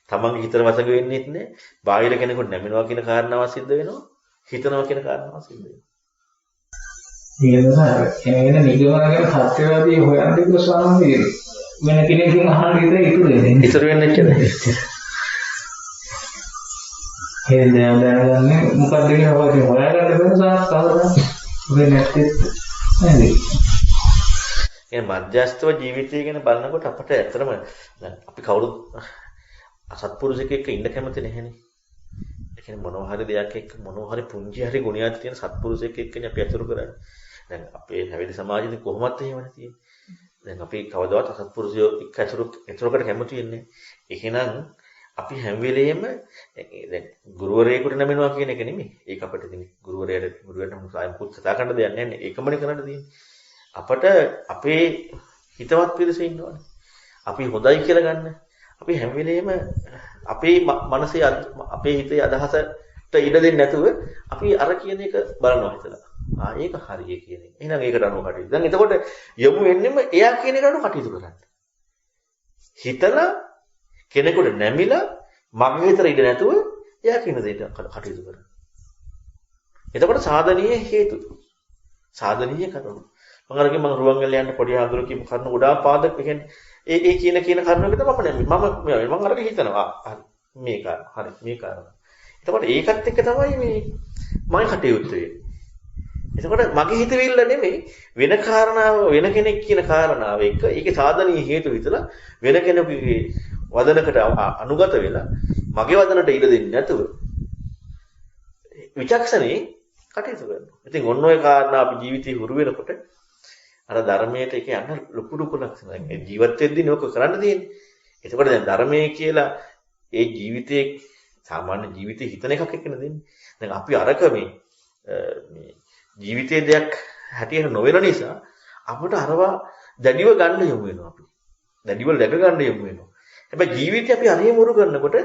තමන්ගේ හිතට වසඟ වෙන්නේත් නැහැ. බාහිර කෙනෙකුට නැමිනවා කියන කාරණාව සිද්ධ වෙනවා. හිතනවා කියන කාරණාව සිද්ධ වෙනවා. ඒ නිසා එන නිගමනකට සත්‍යවාදී හොයන්නේ කියලා ස්වාමීන් වහන්සේ වෙන කෙනෙක්ගෙන් අහන්න ඉතින් ඉතුරු වෙන්නේ. ඉතුරු වෙන්නේ නැහැ. හේඳ දැනගන්නේ මොකක්ද කියලා හොයාගන්න බැහැ කවදාවත්. ඔබේ නැත්තේ නේද? ඒ මධ්‍යස්ථව ජීවිතය ගැන බලනකොට අපිට ඇත්තටම අපි කවුරුත් අසත්පුරුෂයෙක් ඉන්න කැමති නැහැනේ. ඒ කියන්නේ මොනවා හරි දෙයක් එක්ක මොනවා හරි පුංචි හරි ගුණයක් තියෙන සත්පුරුෂයෙක් එක්කනේ අපි අතුරු කරන්නේ. දැන් අපේ හැවිදි සමාජෙදී කොහොමත් එහෙමනේ තියෙන්නේ. දැන් අපි කවදාවත් අසත්පුරුෂයෝ එක්ක අතුරුකට කැමති වෙන්නේ. එහෙනම් අපි හැම වෙලෙම දැන් ගුරුවරයෙකුට නැමෙනවා කියන එක නෙමෙයි. ඒක අපිට ඉතින් ගුරුවරයාට නම් සායම්කුත් කතා කරන්න දෙයක් නැහැ නේ. ඒකමනේ කරන්න තියෙන්නේ. අපට අපේ හිතවත් පිරිස ඉන්නවනේ. අපි හොඳයි කියලා ගන්න. අපි හැම වෙලෙම අපේ මනසේ අපේ හිතේ අදහසට ඉඩ දෙන්නේ නැතුව අපි අර කියන එක බලනවා හිතලා. ඒක හරිය කියන එක. එහෙනම් ඒකට අනුව කටයුතු. දැන් එතකොට යමු වෙන්නෙම එයා කියන එකට අනුව කටයුතු කරන්න. හිතලා කෙනෙකුට නැමිලා මගේ හිතට ඉඩ නැතුව එයා කියන දෙයට කටයුතු කරන්න. එතකොට සාධනීය හේතු. සාධනීය කරුණු. මම අරගෙන මම රුවන්වැල්ල යන්න පොඩි ආඳුර කියපු කරුණු ගොඩාක් පාදක කියන්නේ ඒ කියන කරුණකට මම නැමෙන්නේ. මම අරගෙන හිතනවා හරි මේ කාරණා. හරි මේ කාරණා. එතකොට ඒකත් එක්ක තමයි මේ මම කටයුතු වෙන්නේ. එතකොට මගේ හිතවිල්ල නෙමෙයි වෙන කාරණාව වෙන කෙනෙක් කියන කාරණාව එක්ක ඒකේ සාධනීය හේතු විතර වෙන කෙනෙකුගේ වදනකට අනුගත වෙලා මගේ වදනට ඉඩ දෙන්නේ නැතුව විචක්ෂණේ කටයුතු කරනවා. ඉතින් ඔන්න ඔය කාරණා අපි ජීවිතේ හුරු වෙනකොට අර ධර්මයට ඒක යන ලොකු ලක්ෂණයක්. ජීවත් වෙද්දී නෝක කරන්න තියෙන්නේ. එතකොට දැන් ධර්මයේ කියලා ඒ ජීවිතේ සාමාන්‍ය ජීවිතේ හිතන එකක් එක්කනේ දෙන්නේ. දැන් අපි අරක මේ ජීවිතයේ දෙයක් හැටියට නොවන නිසා අපිට අරවා දැඩිව ගන්න යමු වෙනවා අපි. දැඩිව läග ගන්න යමු වෙනවා. හැබැයි ජීවිතේ අපි අරියම උරු කරනකොට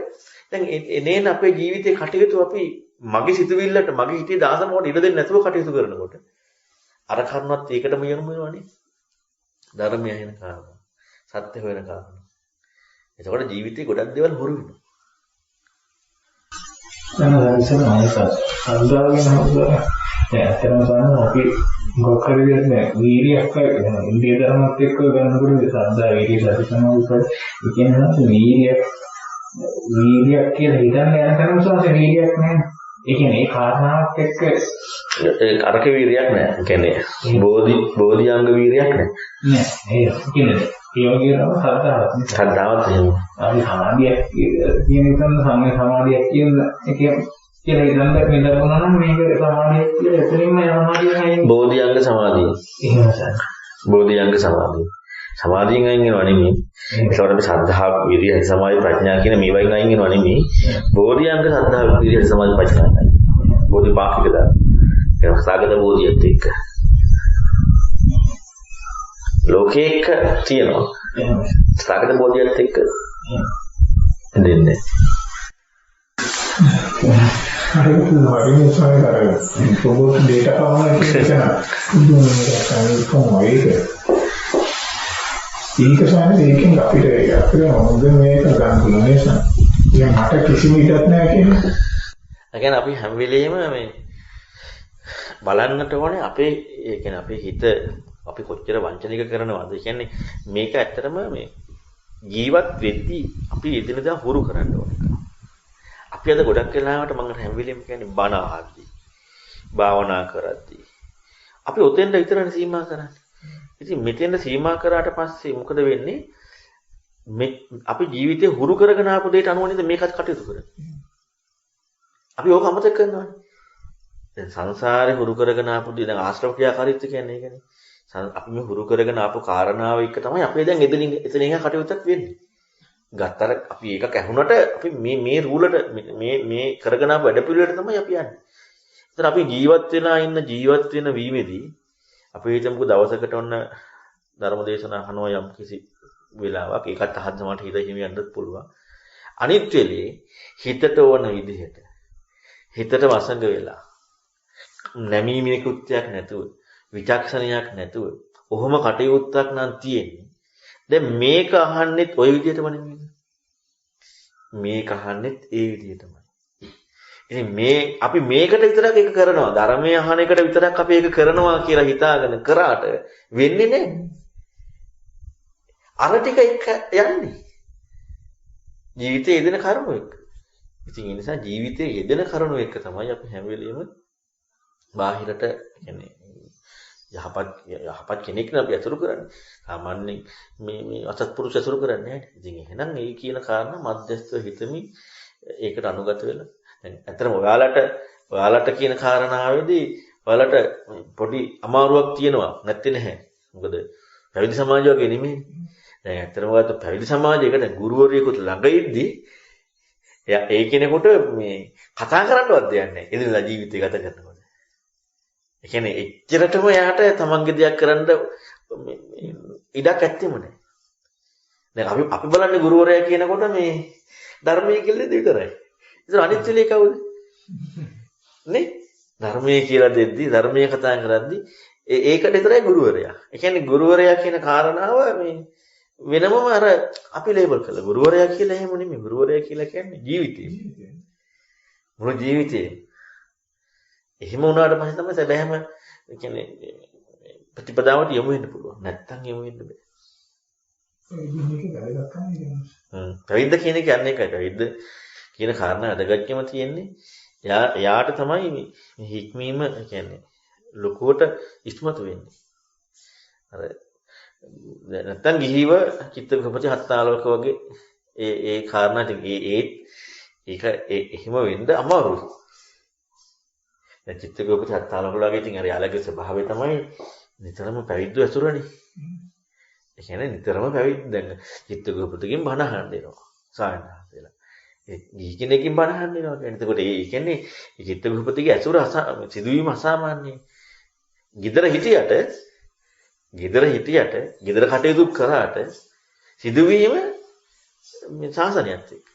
දැන් එනේන අපේ ජීවිතේ කටයුතු අපි මගේ සිතුවිල්ලට මගේ හිතේ දාසනවට ඉඩ දෙන්නේ නැතුව කටයුතු කරනකොට අර කරුණත් ඒකටම යොමු වෙනවනේ. ධර්මය වෙන කාරණා. සත්‍ය වෙන කාරණා. එතකොට ජීවිතේ ගොඩක් දේවල් හුරු වෙනවා. දැන් අන්දාගෙන හම්බුනා. ඇත්තටම ගන්න අපි මොකක් හරි දෙයක් නෑ. වීර්යයක් වෙනවා. ඉන්දිය ධර්මات එක්ක ගන්නකොට සද්දා වීර්ය සති සමාධි ඒ කියන්නේ වීර්යයක් කියලා හිතන්න යන තරම සෝස වීර්යයක් නෑ. ඒ කියන්නේ ඒ කාරණාවක් එක්ක ඒ අරක වීර්යයක් නෑ. ඒ කියන්නේ බෝධිඅංග වීර්යයක් නෑ. නෑ. ඒ කියන්නේ ඒ වගේ නම සද්ධාවත් එහෙම. අපි සමාධියක් කියන එක සමාධියක් කියන එක කියලා ඉඳන් මෙතන නම් මේක සමාධියක් කියලා එතනින්ම සමාධියක් නෑ. බෝධිඅංග සමාධිය. එහෙමයි. බෝධිඅංග සමාධිය. සමාධියෙන් අයින් වෙනව නෙමෙයි. ඒකට අපි සද්ධා, විරිය, සමාධි, ප්‍රඥා කියන මේ වයින් අයින් වෙනව නෙමෙයි. බෝධිඅංග සද්ධා, විරිය, සමාධි, ප්‍රඥා. බෝධිපාක්ෂික දා. ඒක සාගත බෝධියත් එක්ක. ලෝකේක තියෙනවා. සාගත බෝධියත් එක්ක දෙන්නේ. හරියට වරින් සායකාරය පොබොත් ඩේටා කවුන්ට් ඒක සාමාන්‍යයෙන් ඒකෙන් අපිට හොඳ මේක ගන්න පුළුවන් නිසා ඉතින් මට කිසිම ඉඩක් නැහැ කියන්නේ. ඒ කියන්නේ අපි හැම වෙලෙම මේ බලන්නට ඕනේ අපේ ඒ කියන්නේ අපේ හිත අපි කොච්චර වංචනික කරනවද? ඒ කියන්නේ මේක ඇත්තටම මේ ජීවත් වෙද්දී අපි එදිනදා හුරු කරන්න ඕනේ. අපි අද ගොඩක් වෙලාවට මම හැම වෙලෙම කියන්නේ බණ අහද්දී භාවනා කරද්දී අපි ඔතෙන්ද විතරනේ සීමා කරන්නේ. ඉතින් මෙතෙන්ද සීමා කරාට පස්සේ මොකද වෙන්නේ? අපි ජීවිතේ හුරු කරගෙන ආපු දෙයට අනුව නේද මේකත් කටයුතු කරන්නේ. අපි ඕක අමතක කරනවානේ. දැන් සංසාරේ හුරු කරගෙන ආපු දේ දැන් ආශ්‍රව ක්‍රියාකාරීත්වය කියන්නේ ඒකනේ. අපි මේ හුරු කරගෙන ආපු කාරණාව එක තමයි අපේ දැන් එතනින් කටයුත්තක් වෙන්නේ. ගත්තර අපි ඒක ඇහුනට අපි මේ රූලට මේ කරගෙන ආපු වැඩ පිළිවෙලට තමයි අපි යන්නේ. ඒතර අපි ජීවත් වෙන වීමේදී අපි හිතමුකෝ දවසකට ඔන්න ධර්ම දේශනා අහනවා යම් කිසි වෙලාවක් ඒකත් අහද්ද මට හිත හිමි යන්නත් පුළුවන්. අනිත් වෙලේ හිතට ඕන විදිහට හිතට වසඟ වෙලා නැමීමේ කෘත්‍යයක් නැතුව විචක්ෂණයක් නැතුව ඔහොම කටයුත්තක් නම් තියෙන්නේ. දැන් මේක අහන්නෙත් ওই විදිහටම නෙමෙයි. මේක අහන්නෙත් ඒ විදිහටමයි. ඉතින් අපි මේකට විතරක් ඒක කරනවා. ධර්මයේ අහන එකට විතරක් අපි ඒක කරනවා කියලා හිතාගෙන කරාට වෙන්නේ නැහැ. අර ටික එක යන්නේ. ජීවිතයේ යෙදෙන කරුණු එක්ක. ඉතින් ඒ නිසා ජීවිතයේ යෙදෙන කරුණු එක්ක තමයි අපි හැම වෙලෙම බාහිරට කියන්නේ යහපත් කෙනෙක් නේ අපි අතුරු කරන්නේ. සාමාන්‍යයෙන් මේ අසත්පුරුෂ අතුරු කරන්නේ නැහැ. ඉතින් එහෙනම් ඒ කියන කාරණා මධ්‍යස්ථව හිතමින් ඒකට අනුගත වෙලා දැන් ඇත්තටම ඔයාලට කියන කාරණාවේදී ඔයාලට පොඩි අමාරුවක් තියෙනවා නැත්තේ නැහැ. මොකද පැවිදි සමාජය වගේ නෙමෙයි. දැන් ඇත්තටම ඔයාලට පැවිදි සමාජයක දැන් ගුරුවරයෙකුට ළඟ ඉද්දී එයා ඒ කෙනෙකුට මේ කතා කරන්නවත් දෙයක් නැහැ. එදිනෙදා ජීවිතය ගත කරනකොට. ඒ කියන්නේ එච්චරටම එයාට තමන්ගේ දෙයක් කරන්න ඉඩක් ඇත්තෙම නැහැ. දැන් අපි බලන්නේ ගුරුවරයා කියනකොට මේ ධර්මයේ කියලා විතරයි. ඉතින් අනිත් වෙලේ කවුද? නේ? ධර්මයේ කියලා දෙද්දි ධර්මයේ කතා කරද්දි ඒකට විතරයි ගුරුවරයා. ඒ කියන්නේ ගුරුවරයා කියන කාරණාව මේ වෙනමම අර අපි ලේබල් කළා. ගුරුවරයා කියලා එහෙම නෙමෙයි. ගුරුවරයා කියලා කියන්නේ ජීවිතේ. මුළු ජීවිතේ. එහෙම වුණාට පස්සේ තමයි සැබෑම කියන්නේ ප්‍රතිපදාවට යොමු වෙන්න පුළුවන්. නැත්තම් යොමු වෙන්න බෑ. පැවිද්ද කියන එක යන්නේ එකයි. පැවිද්ද කියන කාරණා අදගත්කම තියෙන්නේ. එයාට තමයි මේ හික්මීම කියන්නේ ලොකුවට ඉස්මතු වෙන්නේ. අර නැත්තම් ගිහිව චිත්තකපති හත්තාලවක වගේ ඒ කාරණා ටික ඒක එහෙම වෙන්න අමාරුයි. දැන් චිත්තකපති හත්තාලවක වගේ ඉතින් අර යාළගේ ස්වභාවය තමයි නිතරම පැවිද්ද ඇසුරනේ. ඒ කියන්නේ නිතරම පැවිද්ද දැන් චිත්තකපතිගෙන් බණ අහන්න දෙනවා. සායනහසෙලා. ගිහි කෙනෙක්ගෙන් බණ අහන්න වෙනවා කියන්නේ. එතකොට ඒ කියන්නේ ඒ චිත්ත ගෘහපතිගේ ඇසුර සිදුවීම අසාමාන්‍යයි. ගෙදර හිටියට ගෙදර කටයුතු කරාට සිදුවීම මේ ශාසනයත් එක්ක.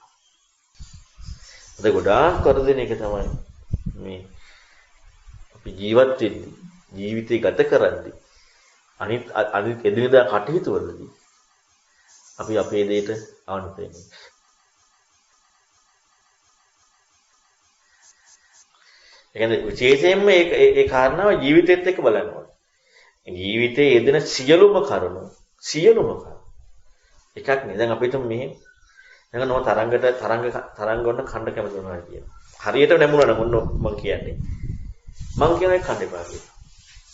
අද ගොඩාක් කරදෙන එක තමයි මේ අපි ජීවත් වෙන්නේ ජීවිතය ගත කරද්දී අනිත් එදිනෙදා කටයුතු වලදී අපි අපේ දෙයට අවනත වෙනවා. ඒ කියන්නේ විශේෂයෙන්ම ඒ කාරණාව ජීවිතයත් එක්ක බලන්න ඕනේ. ජීවිතයේ යෙදෙන සියලුම කරුණු එකක් නේ. දැන් අපිට මේ දැන් නෝ තරංග වන්න ඛණ්ඩ කැමති වෙනවා කියන. හරියට නැමුණා නම් ඔන්න මම කියන්නේ. මං කියන එක ඛණ්ඩ එපා කියලා.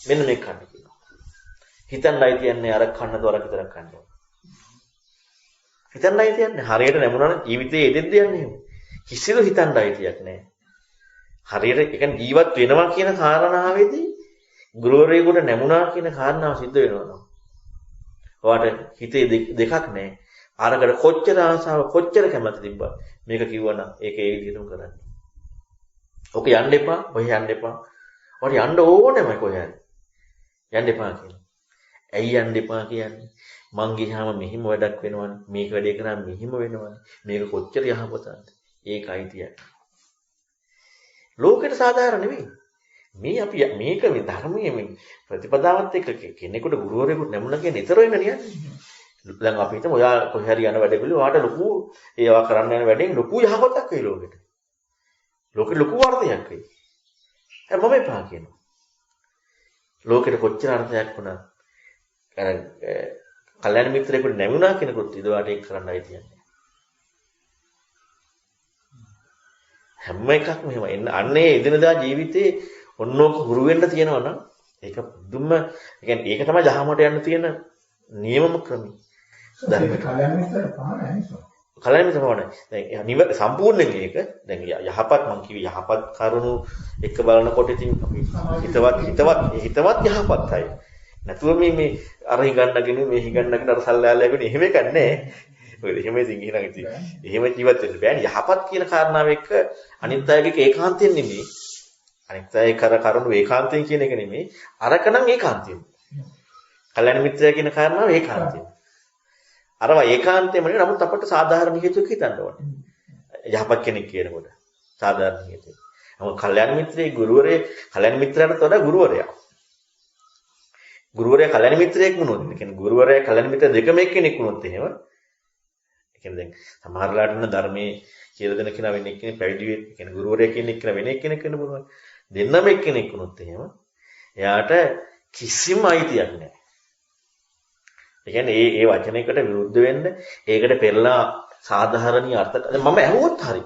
මෙන්න මේක ඛණ්ඩ කියනවා. හිතන්නයි තියන්නේ අර ඛණ්ඩ දොරක් විතරක් ඛණ්ඩ. හිතන්නයි තියන්නේ හරියට නැමුණා නම් ජීවිතයේ යෙදෙද්ද යන්නේ. කිසිදු හිතන්නයි තියක් නැහැ. හරියට ඒ කියන්නේ ජීවත් වෙනවා කියන කාරණාවේදී ගුරුවරයෙකුට නැමුණා කියන කාරණාව සිද්ධ වෙනවා. ඔයාට හිතේ දෙකක් නැහැ. අරකට කොච්චර ආසාව කොච්චර කැමති තිබ්බා මේක කිව්වනම් ඒක ඒ විදිහටම කරන්න. ඔක යන්න එපා, ඔය යන්න එපා. ඔයාට යන්න ඕනෙම කොහෙන්ද? යන්න එපා කියලා. ඇයි යන්න එපා කියන්නේ? මං ගියාම මෙහිම වැඩක් වෙනවනේ. මේක වැඩේ කරාම මෙහිම වෙනවනේ. මේක කොච්චර යහපතක්ද? ඒකයි තියන්නේ. ලෝකෙට සාධාරණ නෙවෙයි. මේ අපි මේක මේ ධර්මයේ මේ ප්‍රතිපදාවත් එක්ක කෙනෙකුට ගුරුවරයෙකුට නැමුණා කියන නිතරම යන්නේ. දැන් අපි හිතමු ඔයා කොහේ හරි යන වැඩකවල ඔයාට ලොකු ඒවා කරන්න යන වැඩෙන් ලොකු යහපතක් වෙයි ලෝකෙට. ලෝකෙට ලොකු වර්ධනයක් වෙයි. මම එපා කියනවා. ලෝකෙට කොච්චර අර්ථයක් වුණා අර කල්‍යාණ මිත්‍රයෙකුට නැමුණා කෙනෙකුට ඉදවාට ඒක කරන්නයි තියන්නේ. හැම එකක්ම එහෙම එන්න අන්නේ එදිනදා ජීවිතේ ඔන්නෝක හුරු වෙන්න තියෙනවා නම් ඒක දුම්ම ඒ කියන්නේ ඒක තමයි ජහමට යන්න තියෙන නියමම ක්‍රමය. කල්‍යාණ මිත්‍ර පහනයි නේද? කල්‍යාණ මිත්‍ර පහනයි. දැන් සම්පූර්ණයෙන් ඒක දැන් යහපත් මං කිව්වේ යහපත් කරුණු එක බලනකොට ඉතින් අපි හිතවත් යහපත්යි. නැතුව මේ අර හිඟන්නගෙන මේ හිඟන්නගෙන අර සල්ලාලයගෙන එහෙම එකක් නැහැ. මොකද එහෙම ඉතින් එහෙනම් ඉතින් එහෙම ජීවත් වෙන්න බෑනේ. යහපත් කියන කාරණාව එක්ක අනිත් අයගේ ඒකාන්තයෙන් නෙමෙයි. අනිත් අය කරුණු ඒකාන්තයෙන් කියන එක නෙමෙයි. අරකනම් ඒකාන්තයෙන්. කල්‍යාණ මිත්‍රය කියන කාරණාව ඒකාන්තයෙන්. අරවා ඒකාන්තයෙන්ම නෙවෙයි. නමුත් අපට සාධාරණ හේතුක හිතන්න ඕනේ. යහපත් කෙනෙක් කියනකොට සාධාරණ හේතුක. නමුත් කල්‍යාණ මිත්‍රයේ ගුරුවරේ කල්‍යාණ මිත්‍රයාට වඩා ගුරුවරයා. ගුරුවරයා කල්‍යාණ මිත්‍රයෙක් වුණොත්, ඒ කියන්නේ ගුරුවරයා කල්‍යාණ මිත්‍ර දෙකම එක්කෙනෙක් වුණොත් එහෙම කියන්නේ දැන් සමහරලාට වෙන ධර්මයේ කියලා දෙන කෙනා වෙන එක්කෙනෙක් පැවිදි වෙන්නේ. ඒ කියන්නේ ගුරුවරයා කියන එක්කෙනා වෙන එක්කෙනෙක් වෙන්න පුළුවන්. දෙන්නම එක්කෙනෙක් වුණොත් එහෙම එයාට කිසිම අයිතියක් නැහැ. ඒ කියන්නේ ඒ වචනයකට විරුද්ධ වෙන්න ඒකට පෙරලා සාධාරණීය අර්ථ මම ඇහුවොත් හරි.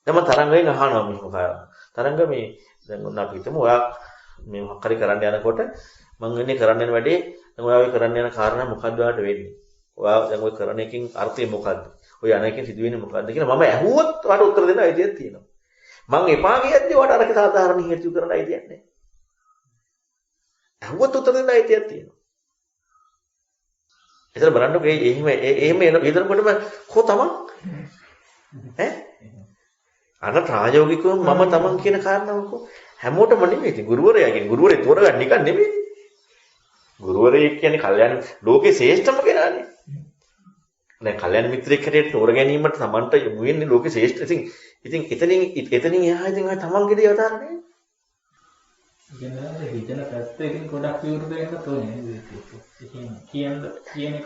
දැන් මම තරංගයෙන් අහනවා මෙහෙම කාරණා. තරංග මේ දැන් ඔන්න අපි හිතමු ඔයා මේ මොකක් හරි කරන්න යනකොට මම ඉන්නේ කරන්න යන වැඩේ දැන් ඔයා ඔය කරන්න යන කාරණා මොකක්ද ඔයාලට වෙන්නේ? ඔයා දැන් ඔය කරන එකකින් අර්ථය මොකක්ද? ඔය යන එකෙන් සිදුවෙන්නේ මොකක්ද කියලා මම ඇහුවොත් ඔයාලට උත්තර දෙන්න අයිතියක් තියෙනවා. මම එපා කියද්දී ඔයාලට අරක සාධාරණ හේතු කරන්න අයිතියක් නැහැ. ඇහුවොත් උත්තර දෙන්න අයිතියක් තියෙනවා. ඒතර බලන්නකෝ එහෙම එනකොටම කො තමන් ඈ අර ප්‍රායෝගිකව මම තමන් කියන කාරණාවක හැමෝටම නෙමෙයි. ඉතින් ගුරුවරයා කියන්නේ ගුරුවරේ තෝරගන්න නිකන් නෙමෙයි. ගුරුවරයෙක් කියන්නේ කල්‍යාණ ලෝකේ ශ්‍රේෂ්ඨම කෙනානේ. දැන් කල්‍යාණ මිත්‍රයෙක් හැටියට තෝර ගැනීමට තමන්ට යොමු වෙන්නේ ලෝකේ ශ්‍රේෂ්ඨ. ඉතින් එතනින් එහා ඉතින් ආ තමන්ගේ දේ අවතාරනේ. ඉතින් හිතන පැත්ත ඉතින් ගොඩක් විවෘත වෙන්න තෝරන්නේ නේද? කියන එක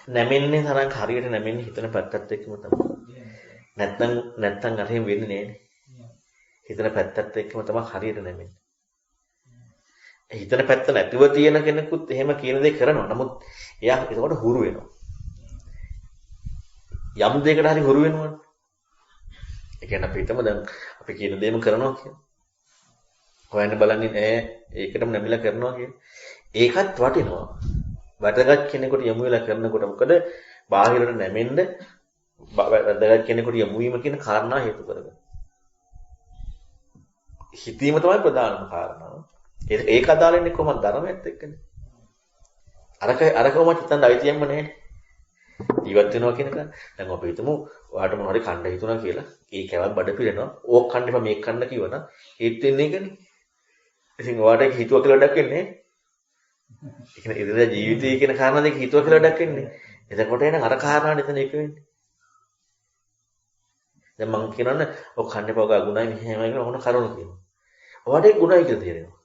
නැමෙන්නේ තරම් හරියට නැමෙන්නේ හිතන පැත්තත් එක්කම තමයි. නැත්තම් අර එහෙම වෙන්නේ නෑනේ. හිතන පැත්තත් එක්කම තමයි හරියට නැමෙන්නේ. හිතන පැත්ත නැතුව තියෙන කෙනෙකුත් එහෙම කියන දේ කරනවා. නමුත් එයා ඒකට හුරු වෙනවා. යම් දෙයකට හරි හුරු වෙනවනේ. ඒ කියන්නේ අපි හිතමු දැන් අපි කියන දේම කරනවා කියලා. හොයන්න බලන්නේ නෑ ඒකටම නැමිලා කරනවා කියන්නේ. ඒකත් වටිනවා. වැදගත් කෙනෙකුට යොමු වෙලා කරනකොට මොකද බාහිරට නැමෙන්න වැදගත් කෙනෙකුට යොමු වීම කියන කාරණා හේතු කරගෙන. හිතීම තමයි ප්‍රධානම කාරණාව. ඒක අදාළන්නේ කොහොමද ධර්මයත් එක්කනේ. අරකවම හිතන්න අයිතියක්ම නැහැ. ජීවත් වෙනවා කියන එක. දැන් අපි හිතමු ඔයාලට මොනවද කන්න හිතුණා කියලා. ඒ කැවක් බඩ පිරෙනවා. ඕක කන්න එපා මේක කන්න කිව්වනම් ඒත් වෙන්නේ ඒකනේ. ඉතින් ඔයාලට හිතුවා කියලා වැඩක් වෙන්නේ නැහැ. ඒ කියන්නේ ඉදිරිය ජීවිතය කියන කාරණා දෙක හිතුවා කියලා වැඩක් වෙන්නේ. එතකොට එන අර කාරණා දෙතන එක වෙන්නේ. දැන් මම කියනවනේ ඔක කන්න එපා ඔක අගුණයි මෙහෙමයි කියලා ඕන කරුණු කියනවා. ඔයාලට ඒක ගුණයි කියලා තේරෙනවා.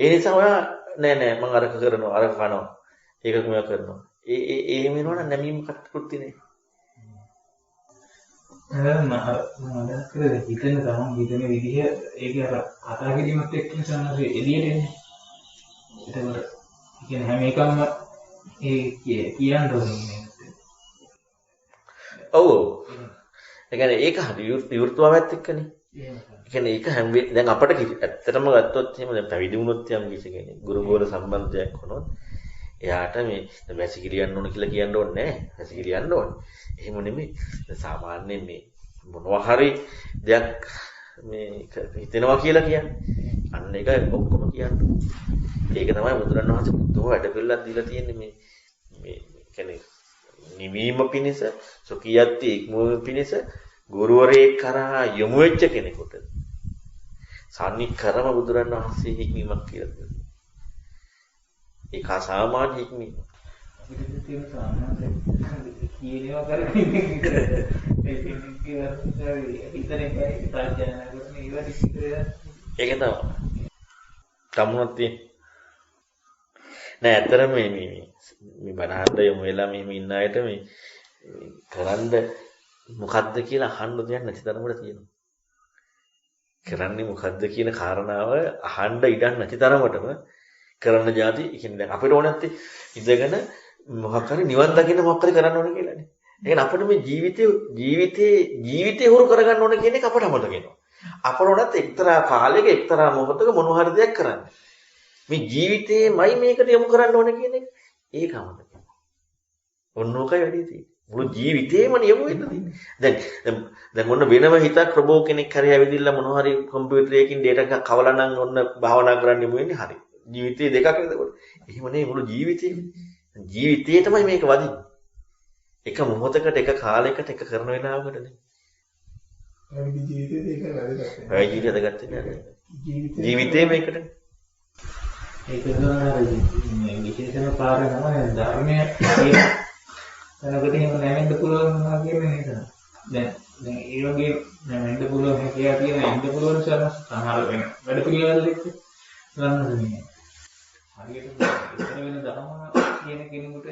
ඒ නිසා ඔයා නෑ මම අරක කරනවා අරක කනවා. ඒක මෙයා කරනවා. එහෙම වෙනවනම් නැමීම කටකෘත්‍ය නේ. මම හිතන තමන් හිතන විදිහ ඒක අර කතා කිරීමත් එක්ක සමහර එළියට එන්නේ. ඒකවල කියන හැම එකම ඒ කියන්න ඕනේ. ඔව්. ඒ කියන්නේ ඒක හරි විවෘතවවත් එක්කනේ. ඒ කියන්නේ ඒක හැම දැන් අපිට ඇත්තටම ගත්තොත් එහෙම දැන් පැවිදි වුණොත් යම් කිසි කෙනෙක් ගුරු ගෝල සම්බන්ධයක් වුණොත් එයාට මේ වැසිකිලියන්න ඕන කියලා කියන්න ඕනේ නැහැ. වැසිකිලියන්න ඕනේ. එහෙම නෙමෙයි. සාමාන්‍යයෙන් මේ මොනවා හරි දෙයක් මේ හිතෙනවා කියලා කියන්නේ. අන්න ඒක ඔක්කොම කියන්නේ. ඒක තමයි බුදුරණවහන්සේ පුදුම වැඩ පිළිලක් දීලා තියෙන්නේ මේ කියන්නේ නිවීම පිණිස සොකියත් ඉක්මවීම පිණිස ගුරුවරයෙක් කරා යොමු වෙච්ච කෙනෙකුට සානිකරම බුදුරණවහන්සේ හික්මීමක් කියලා කියනවා. ඒක අසාමාන්‍ය හික්මීම. අපිට තියෙන සාමාන්‍ය කියනවා කරන්නේ ඒක තමයි. කමුණක් තියෙන. නෑ ඇත්තටම මේ බණහන්ද යමු වෙලා මෙහෙම ඉන්න අයට මේ කරන්න මොකද්ද කියලා අහන්න දෙයක් නැති තරමට තියෙනවා. කරන්නේ මොකද්ද කියන කාරණාව අහන්න ඉඩක් නැති තරමටම කරන්න જાති. ඒ කියන්නේ දැන් අපිට ඕන නැත්තේ ඉඳගෙන මොකක් හරි නිවන් දකින්න මොකක් හරි කරන්න ඕන කියලානේ. ඒ කියන්නේ අපිට මේ ජීවිතේ හුරු කරගන්න ඕන කියන එක අපට අමතක වෙනවා. අපට ඕනත් එක්තරා කාලයක එක්තරා මොහොතක මොන හරි දෙයක් කරන්න. මේ ජීවිතේමයි මේකට යොමු කරන්න ඕන කියන එක ඒක අමතක වෙනවා. ඔන්නෝකයි වැඩි තියෙන්නේ. මුළු ජීවිතේම යොමු වෙන්න තියෙන්නේ. දැන් ඔන්න වෙනම හිතක් රොබෝ කෙනෙක් හරි ඇවිදින්න මොන හරි කම්පියුටරයකින් data එකක් කවලා නම් ඔන්න භාවනා කරන්න යමු වෙන්නේ හරි. ජීවිතේ දෙකක් නේදකොට. එහෙම නෙවෙයි මුළු ජීවිතේම. ජීවිතේ තමයි මේක වදින්නේ. එක මොහොතකට එක කාලයකට එක කරන වෙලාවකට නේ. පැවිදි ජීවිතේ ඒක වැදගත්. පැවිදි ජීවිතය වැදගත් නෑ. ජීවිතේ මේකට. ඒක තමයි විශේෂම කාරණා තමයි ධර්මය කියන තැනකට එහෙම නැවෙන්න පුළුවන් වුණා කියන එක. දැන් ඒ වගේ නැවෙන්න පුළුවන් හැකියාව තියෙන ඉන්න පුළුවන් සමහර වෙන වැඩ පිළිවෙල එක්ක ගන්නද නේ. හරියට ඉතර වෙන ධර්ම කියන කෙනෙකුට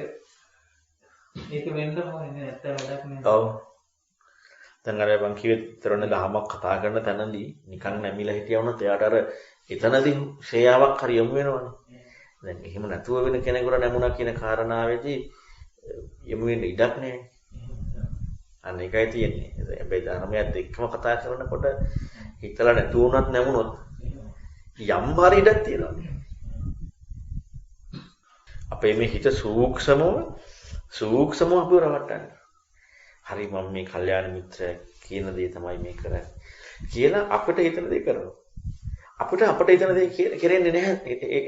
ඒක වෙන්න ඕනේ නැත්නම් වැඩක් නෑ. ඔව්. දැන් අර මං කිව්වේ තරණ ගහමක් කතා කරන තැනදී නිකන් නැමිලා හිටියා වුණත් එයාට අර එතනදී ශ්‍රේයාවක් හරි යමු වෙනවනේ. දැන් එහෙම නැතුව වෙන කෙනෙකුට නැමුණා කියන කාරණාවේදී යමු වෙන්න ඉඩක් නැහැ. අන්න ඒකයි තියෙන්නේ. හැබැයි ධර්මයත් එක්කම කතා කරනකොට හිතලා නැතුව උනත් නැමුණොත් යම් හරි ඉඩක් තියෙනවා. අපේ මේ හිත සූක්ෂමව අපව රවට්ටන්නේ. හරි මම මේ කල්යාණ මිත්‍රය කියන දේ තමයි මේ කරන්නේ කියලා අපිට හිතන දේ කරනවා. අපිට හිතන දේ කෙරෙන්නේ නැහැ.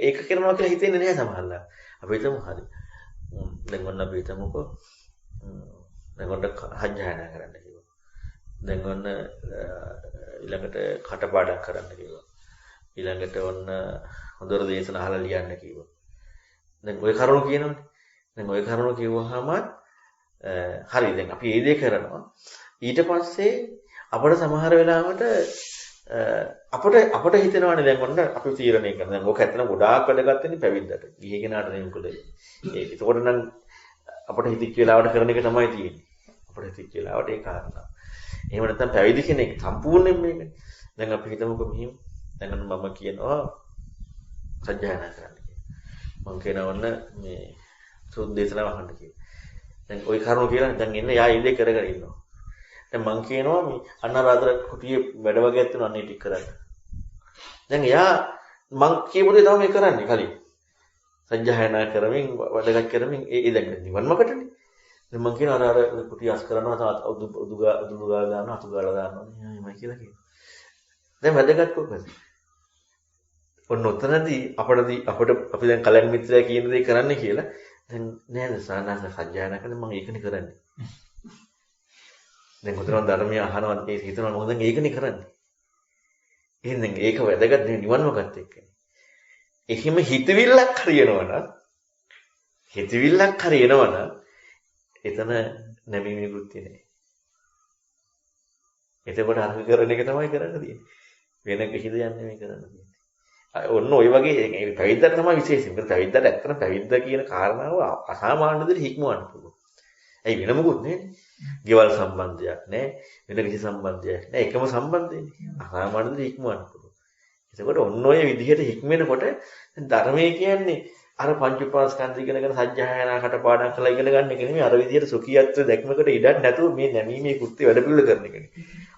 ඒක කරනවා කියලා හිතෙන්නේ නැහැ සමහරවිට. අපි හිතමු හරි. දැන් ඔන්න අපි හිතමුකෝ. දැන් ඔන්න හජ්ජායනා කරන්න කිව්වා. දැන් ඔන්න ඊළඟට කටපාඩම් කරන්න කිව්වා. ඊළඟට ඔන්න හොඳට දේශන අහලා ලියන්න කිව්වා. දැන් ওই කරුණු කියනවනේ. දැන් ওই කරුණු කිව්වහම හරි දැන් අපි මේ දේ කරනවා. ඊට පස්සේ අපිට සමහර වෙලාවට අපිට හිතෙනවානේ දැන් ඔන්න අපි තීරණය කරනවා. දැන් ඕක ඇත්තටම ගොඩාක් වැඩගත් වෙන්නේ පැවිද්දට. ගිහි කෙනාට නෙමෙයි මොකද. ඒකකොට නම් අපිට හිතිච්ච වෙලාවට කරන එක තමයි තියෙන්නේ. අපිට හිතිච්ච වෙලාවට ඒ කාරණා. එහෙම නැත්නම් පැවිදි කෙනෙක් සම්පූර්ණයෙන් මේක. දැන් අපි හිතමුකෝ මෙහිම. දැන් මම කියනවා සත්‍යයනා කරන්න කියලා. මම කියනවා ඔන්න මේ සුද්ධ දේශනාව අහන්න කියලා. දැන් ওই කරුණු කියලා දැන් ඉන්න යා ඉඳේ කරගෙන ඉන්නවා. දැන් මං කියනවා මේ අන්නරාදර කුටියේ වැඩ වගේක් තියෙනවා අන්නේ ටික කරන්න. දැන් එයා මං කියපු දේ තමයි මේ කරන්නේ කලින්. සත්‍යයනා කරමින් වැඩගත් කරමින් ඒ දැන් නිවන්මකටනේ. දැන් මං කියනවා අර කුටිය අස් කරනවා තවත් උදුගා දානවා අතුගාලා දානවා එහෙමයි කියලා කියනවා. දැන් වැඩගත් කොහොමද? ඔන්න ඔතනදී අපි දැන් කල්‍යාණ මිත්‍රයා කියන දේ කරන්න කියලා දැන් නේද සානස සජ්ජායනා කරන මම ඒකනේ කරන්නේ. දැන් උතන ධර්මය අහනවා ඒ හිතනවා මොකද දැන් ඒකනේ කරන්නේ. එහෙනම් ඒක වැදගත් නිවන් මාර්ගත් එක්කනේ. එහෙම හිතවිල්ලක් හරියනවනම් එතන නැමීමේ කෘත්‍ය නෑ. එතකොට අර්ථ කරන එක තමයි කරන්න තියෙන්නේ. වෙන කිසිද යන්නේ මේ කරන්න තියෙන්නේ. ඔන්න ඔය වගේ පැවිද්දට තමයි විශේෂයෙන්. මොකද පැවිද්දට ඇත්තට පැවිද්ද කියන කාරණාව අසාමාන්‍ය විදිහට හික්මවන්න පුළුවන්. ඇයි වෙන මොකුත් නෑනේ. ගෙවල් සම්බන්ධයක් නෑ. වෙන කිසි සම්බන්ධයක් නෑ. එකම සම්බන්ධයනේ. අසාමාන්‍ය විදිහට හික්මවන්න පුළුවන්. එතකොට ඔන්න ඔය විදිහට හික්මෙනකොට ධර්මයේ කියන්නේ අර පංච උපාස්කන්ධ ඉගෙනගෙන සත්‍යයනා කටපාඩම් කරලා ඉගෙන ගන්න එක නෙමෙයි අර විදිහට සුඛියත්ව දැක්මකට ඉඩක් නැතුව මේ නැමීමේ කෘත්‍ය වැඩ පිළිවෙල කරන එකනේ.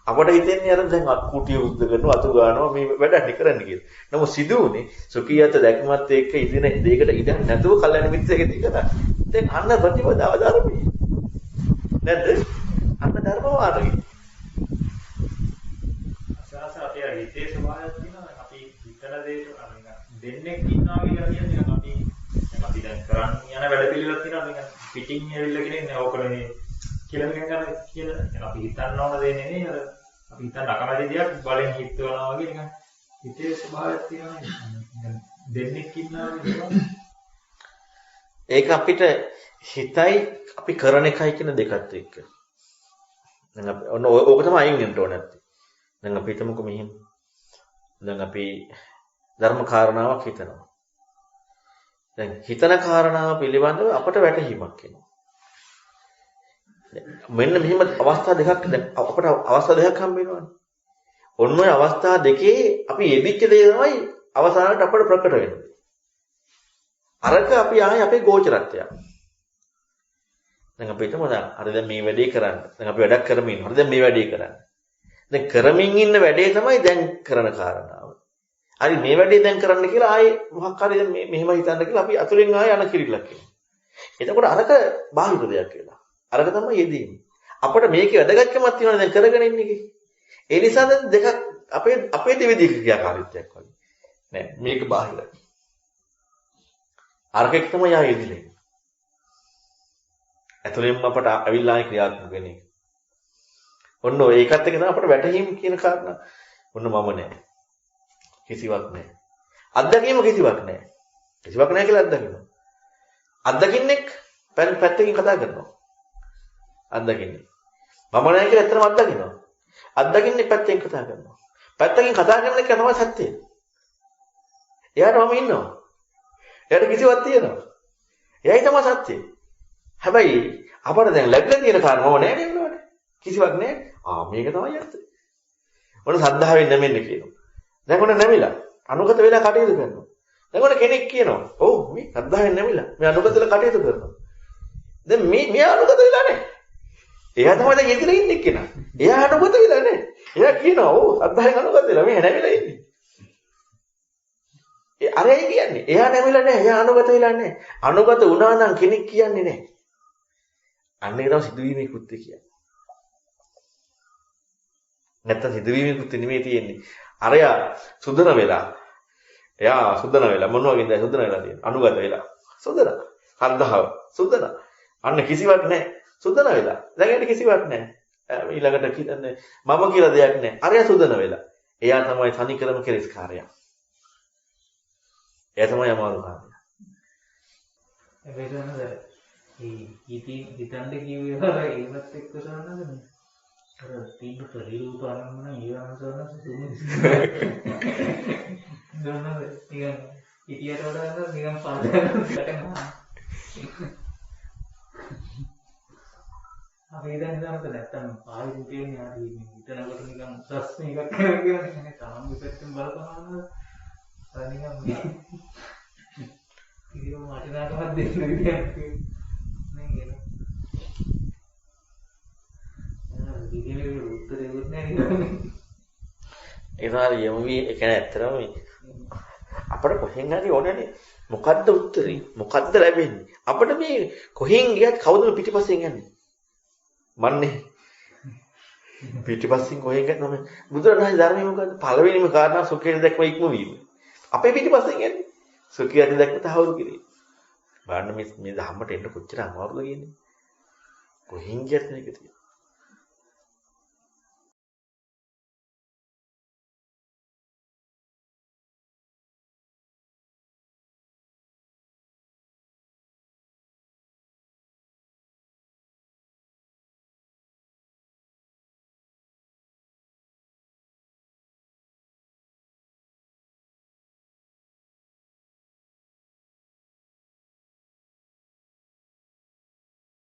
අපට හිතෙන්නේ අර දැන් කුටිය උද්ද කරනවා අතු ගන්නවා මේ වැඩක් කරන්න කියලා. නමුත් සිදු වුණේ සුඛියත්ව දැක්මත් එක්ක ඉදින දෙයකට ඉඩක් නැතුව කල්යන මිත්‍රයෙක්දී කරා. දැන් අන්න ප්‍රතිපදාව ධර්මයේ. නැද්ද? අන්න ධර්ම මාර්ගය. අසාස අපේ හිතේ ස්වභාවයක් තියෙනවා. අපි හිතන දේට දෙන්නෙක් ඉන්නවා කියලා කියන්නේ අපි දැන් කරන් යන වැඩ පිළිවෙලක් තියෙනවා නිකන් පිටින් ඇවිල්ලා කියන්නේ ඕකනේ කියලා නිකන් කියලා අපි හිතන්න ඕන දේ නෙමෙයි අර අපි හිතන්න අකමැති දෙයක් බලෙන් හිතවනවා වගේ නිකන් හිතේ ස්වභාවයක් තියෙනවා දෙන්නෙක් ඉන්නවා කියලා ඒක අපිට හිතයි අපි කරන එකයි කියන දෙකත් එක්ක දැන් අපි ඔන්න ඕක තමයි අයින් වෙන්න ඕනේ නැත්තේ දැන් අපි හිතමුකෝ මෙහෙම දැන් අපි ධර්ම කාරණාවක් හිතනවා දැන් හිතන කාරණාව පිළිබඳව අපට වැටහීමක් එනවා. මෙන්න මෙහිම අවස්ථා දෙකක් දැන් අපට අවස්ථා දෙකක් හම්බ වෙනවානේ. ඔන්න ඔය අවස්ථා දෙකේ අපි යෙදිච්ච දේ තමයි අවසානට අපට ප්‍රකට වෙන්නේ. අරක අපි ආයේ අපේ ගෝචරත්වය. දැන් අපි හිතමු දැන් හරි දැන් මේ වැඩේ කරන්න. දැන් අපි වැඩක් කරමින් ඉන්නවා. හරි දැන් මේ වැඩේ කරන්න. දැන් කරමින් ඉන්න වැඩේ තමයි දැන් කරන කාරණාව. හරි මේ වැඩේ දැන් කරන්න කියලා ආයේ මොකක් හරි දැන් මෙහෙම හිතන්න කියලා අපි අතුලෙන් ආයේ යන කිරිල්ලක් එනවා. එතකොට අරක බාහිර දෙයක් කියලා. අරක තමයි යෙදීම. අපිට මේකේ වැදගත්කමක් තියෙනවා දැන් කරගෙන ඉන්න එකේ. ඒ නිසා දැන් දෙකක් අපේ දෙවිදික ක්‍රියාකාරීත්වයක් වගේ. නෑ මේක බාහිරයි. අරකෙක් තමයි ආයේ යෙදිලා. අතුලෙන් අපට අවිල්ලායි ක්‍රියාත්මක වෙන්නේ. ඔන්න ඒකත් එක්ක තමයි අපට වැටහීම කියන කාරණා. ඔන්න මම නෑ. කිසිවක් නැහැ. අත්දැකීම කිසිවක් නැහැ. කිසිවක් නැහැ කියලා අත්දකිනවා. අත්දකින්නෙක් පැත්තකින් කතා කරනවා. අත්දකින්නේ. මම නැහැ කියලා ඇත්තටම අත්දකිනවා. අත්දකින්නේ පැත්තෙන් කතා කරනවා. පැත්තකින් කතා කරන එක තමයි සත්‍යය. එයාට මම ඉන්නවා. එයාට කිසිවක් තියෙනවා. එයයි තමයි සත්‍යය. හැබැයි අපට දැන් ලැබිලා තියෙන කාරණා මම නැහැ නේද? කිසිවක් නැහැ. මේක තමයි ඇත්ත. මොන සද්ධාවෙන් නැමෙන්නේ කියනවා. දැන් ඔන්න නැමිලා අනුගත වෙලා කටයුතු කරනවා. දැන් ඔන්න කෙනෙක් කියනවා ඔව් මේ සද්ධායෙන් නැමිලා මේ අනුගත වෙලා කටයුතු කරනවා. දැන් මේ අනුගත වෙලා නැහැ. එයා තමයි දැන් යෙදලා ඉන්නේ කෙනා. එයා අනුගත වෙලා නැහැ. එයා කියනවා ඔව් සද්ධායෙන් අනුගත වෙලා මේ නැමිලා ඉන්නේ. අරයි කියන්නේ එයා නැමිලා නැහැ. එයා අනුගත වෙලා නැහැ. අනුගත වුණා නම් කෙනෙක් කියන්නේ නැහැ. අන්න ඒක තමයි සිදුවීමේ කෘත්‍ය කියන්නේ. නැත්තම් සිදුවීමේ කෘත්‍ය නෙමෙයි තියෙන්නේ. අරයා සුදන වෙලා එයා සුදන වෙලා මොන වගේද සුදන වෙලා තියෙන්නේ අනුගත වෙලා සුදන කන්දහව සුදන අන්න කිසිවක් නැහැ සුදන වෙලා දැන් ඒකට කිසිවක් නැහැ ඊළඟට කියන්නේ මම කියලා දෙයක් නැහැ අරයා සුදන වෙලා එයා තමයි තනිකරම කෙලස්කාරයා එයා තමයි අමාරුකාරයා හැබැයි නේද හිතන්න කිව්වේ ඒවත් එක්ක සානද අර තීබ්‍ර ප්‍රතිරූප ආරම්භන ඊවන්සන සුදුමු ගන්නද නිකන් ඉතියට වඩා නිකන් පාඩකට අපි දැන් හිතන්නත් නැත්තම් ආයි මුතියෙන් යාදී හිතනකොට නිකන් උසස් මේකක් කරනවා කියන්නේ තමන් විපස්සෙන් බලපහම අර නිකන් ඉතින් මාටිනාටවත් දෙන්න විදියක් නේ ඒනාර යමුවි ඒ කියන්නේ ඇත්තටම අපිට කොහෙන් හරි ඕනනේ මොකද්ද උත්තරේ මොකද්ද ලැබෙන්නේ අපිට මේ කොහෙන් ගියත් කවුද පිටිපස්සෙන් යන්නේ මන්නේ පිටිපස්සෙන් කොහෙන් ගියත් මම බුදුරණාහි ධර්මයේ මොකද්ද පළවෙනිම කාරණා සුඛයෙන් දැක්ම ඉක්මවීම අපේ පිටිපස්සෙන් යන්නේ සුඛයෙන් දැක්ම තහවුරු කිරීම බලන්න මේ ධම්මට එන්න කොච්චර අමාරුද කියන්නේ. කොහෙන් ගියත් මේක තියෙනවා.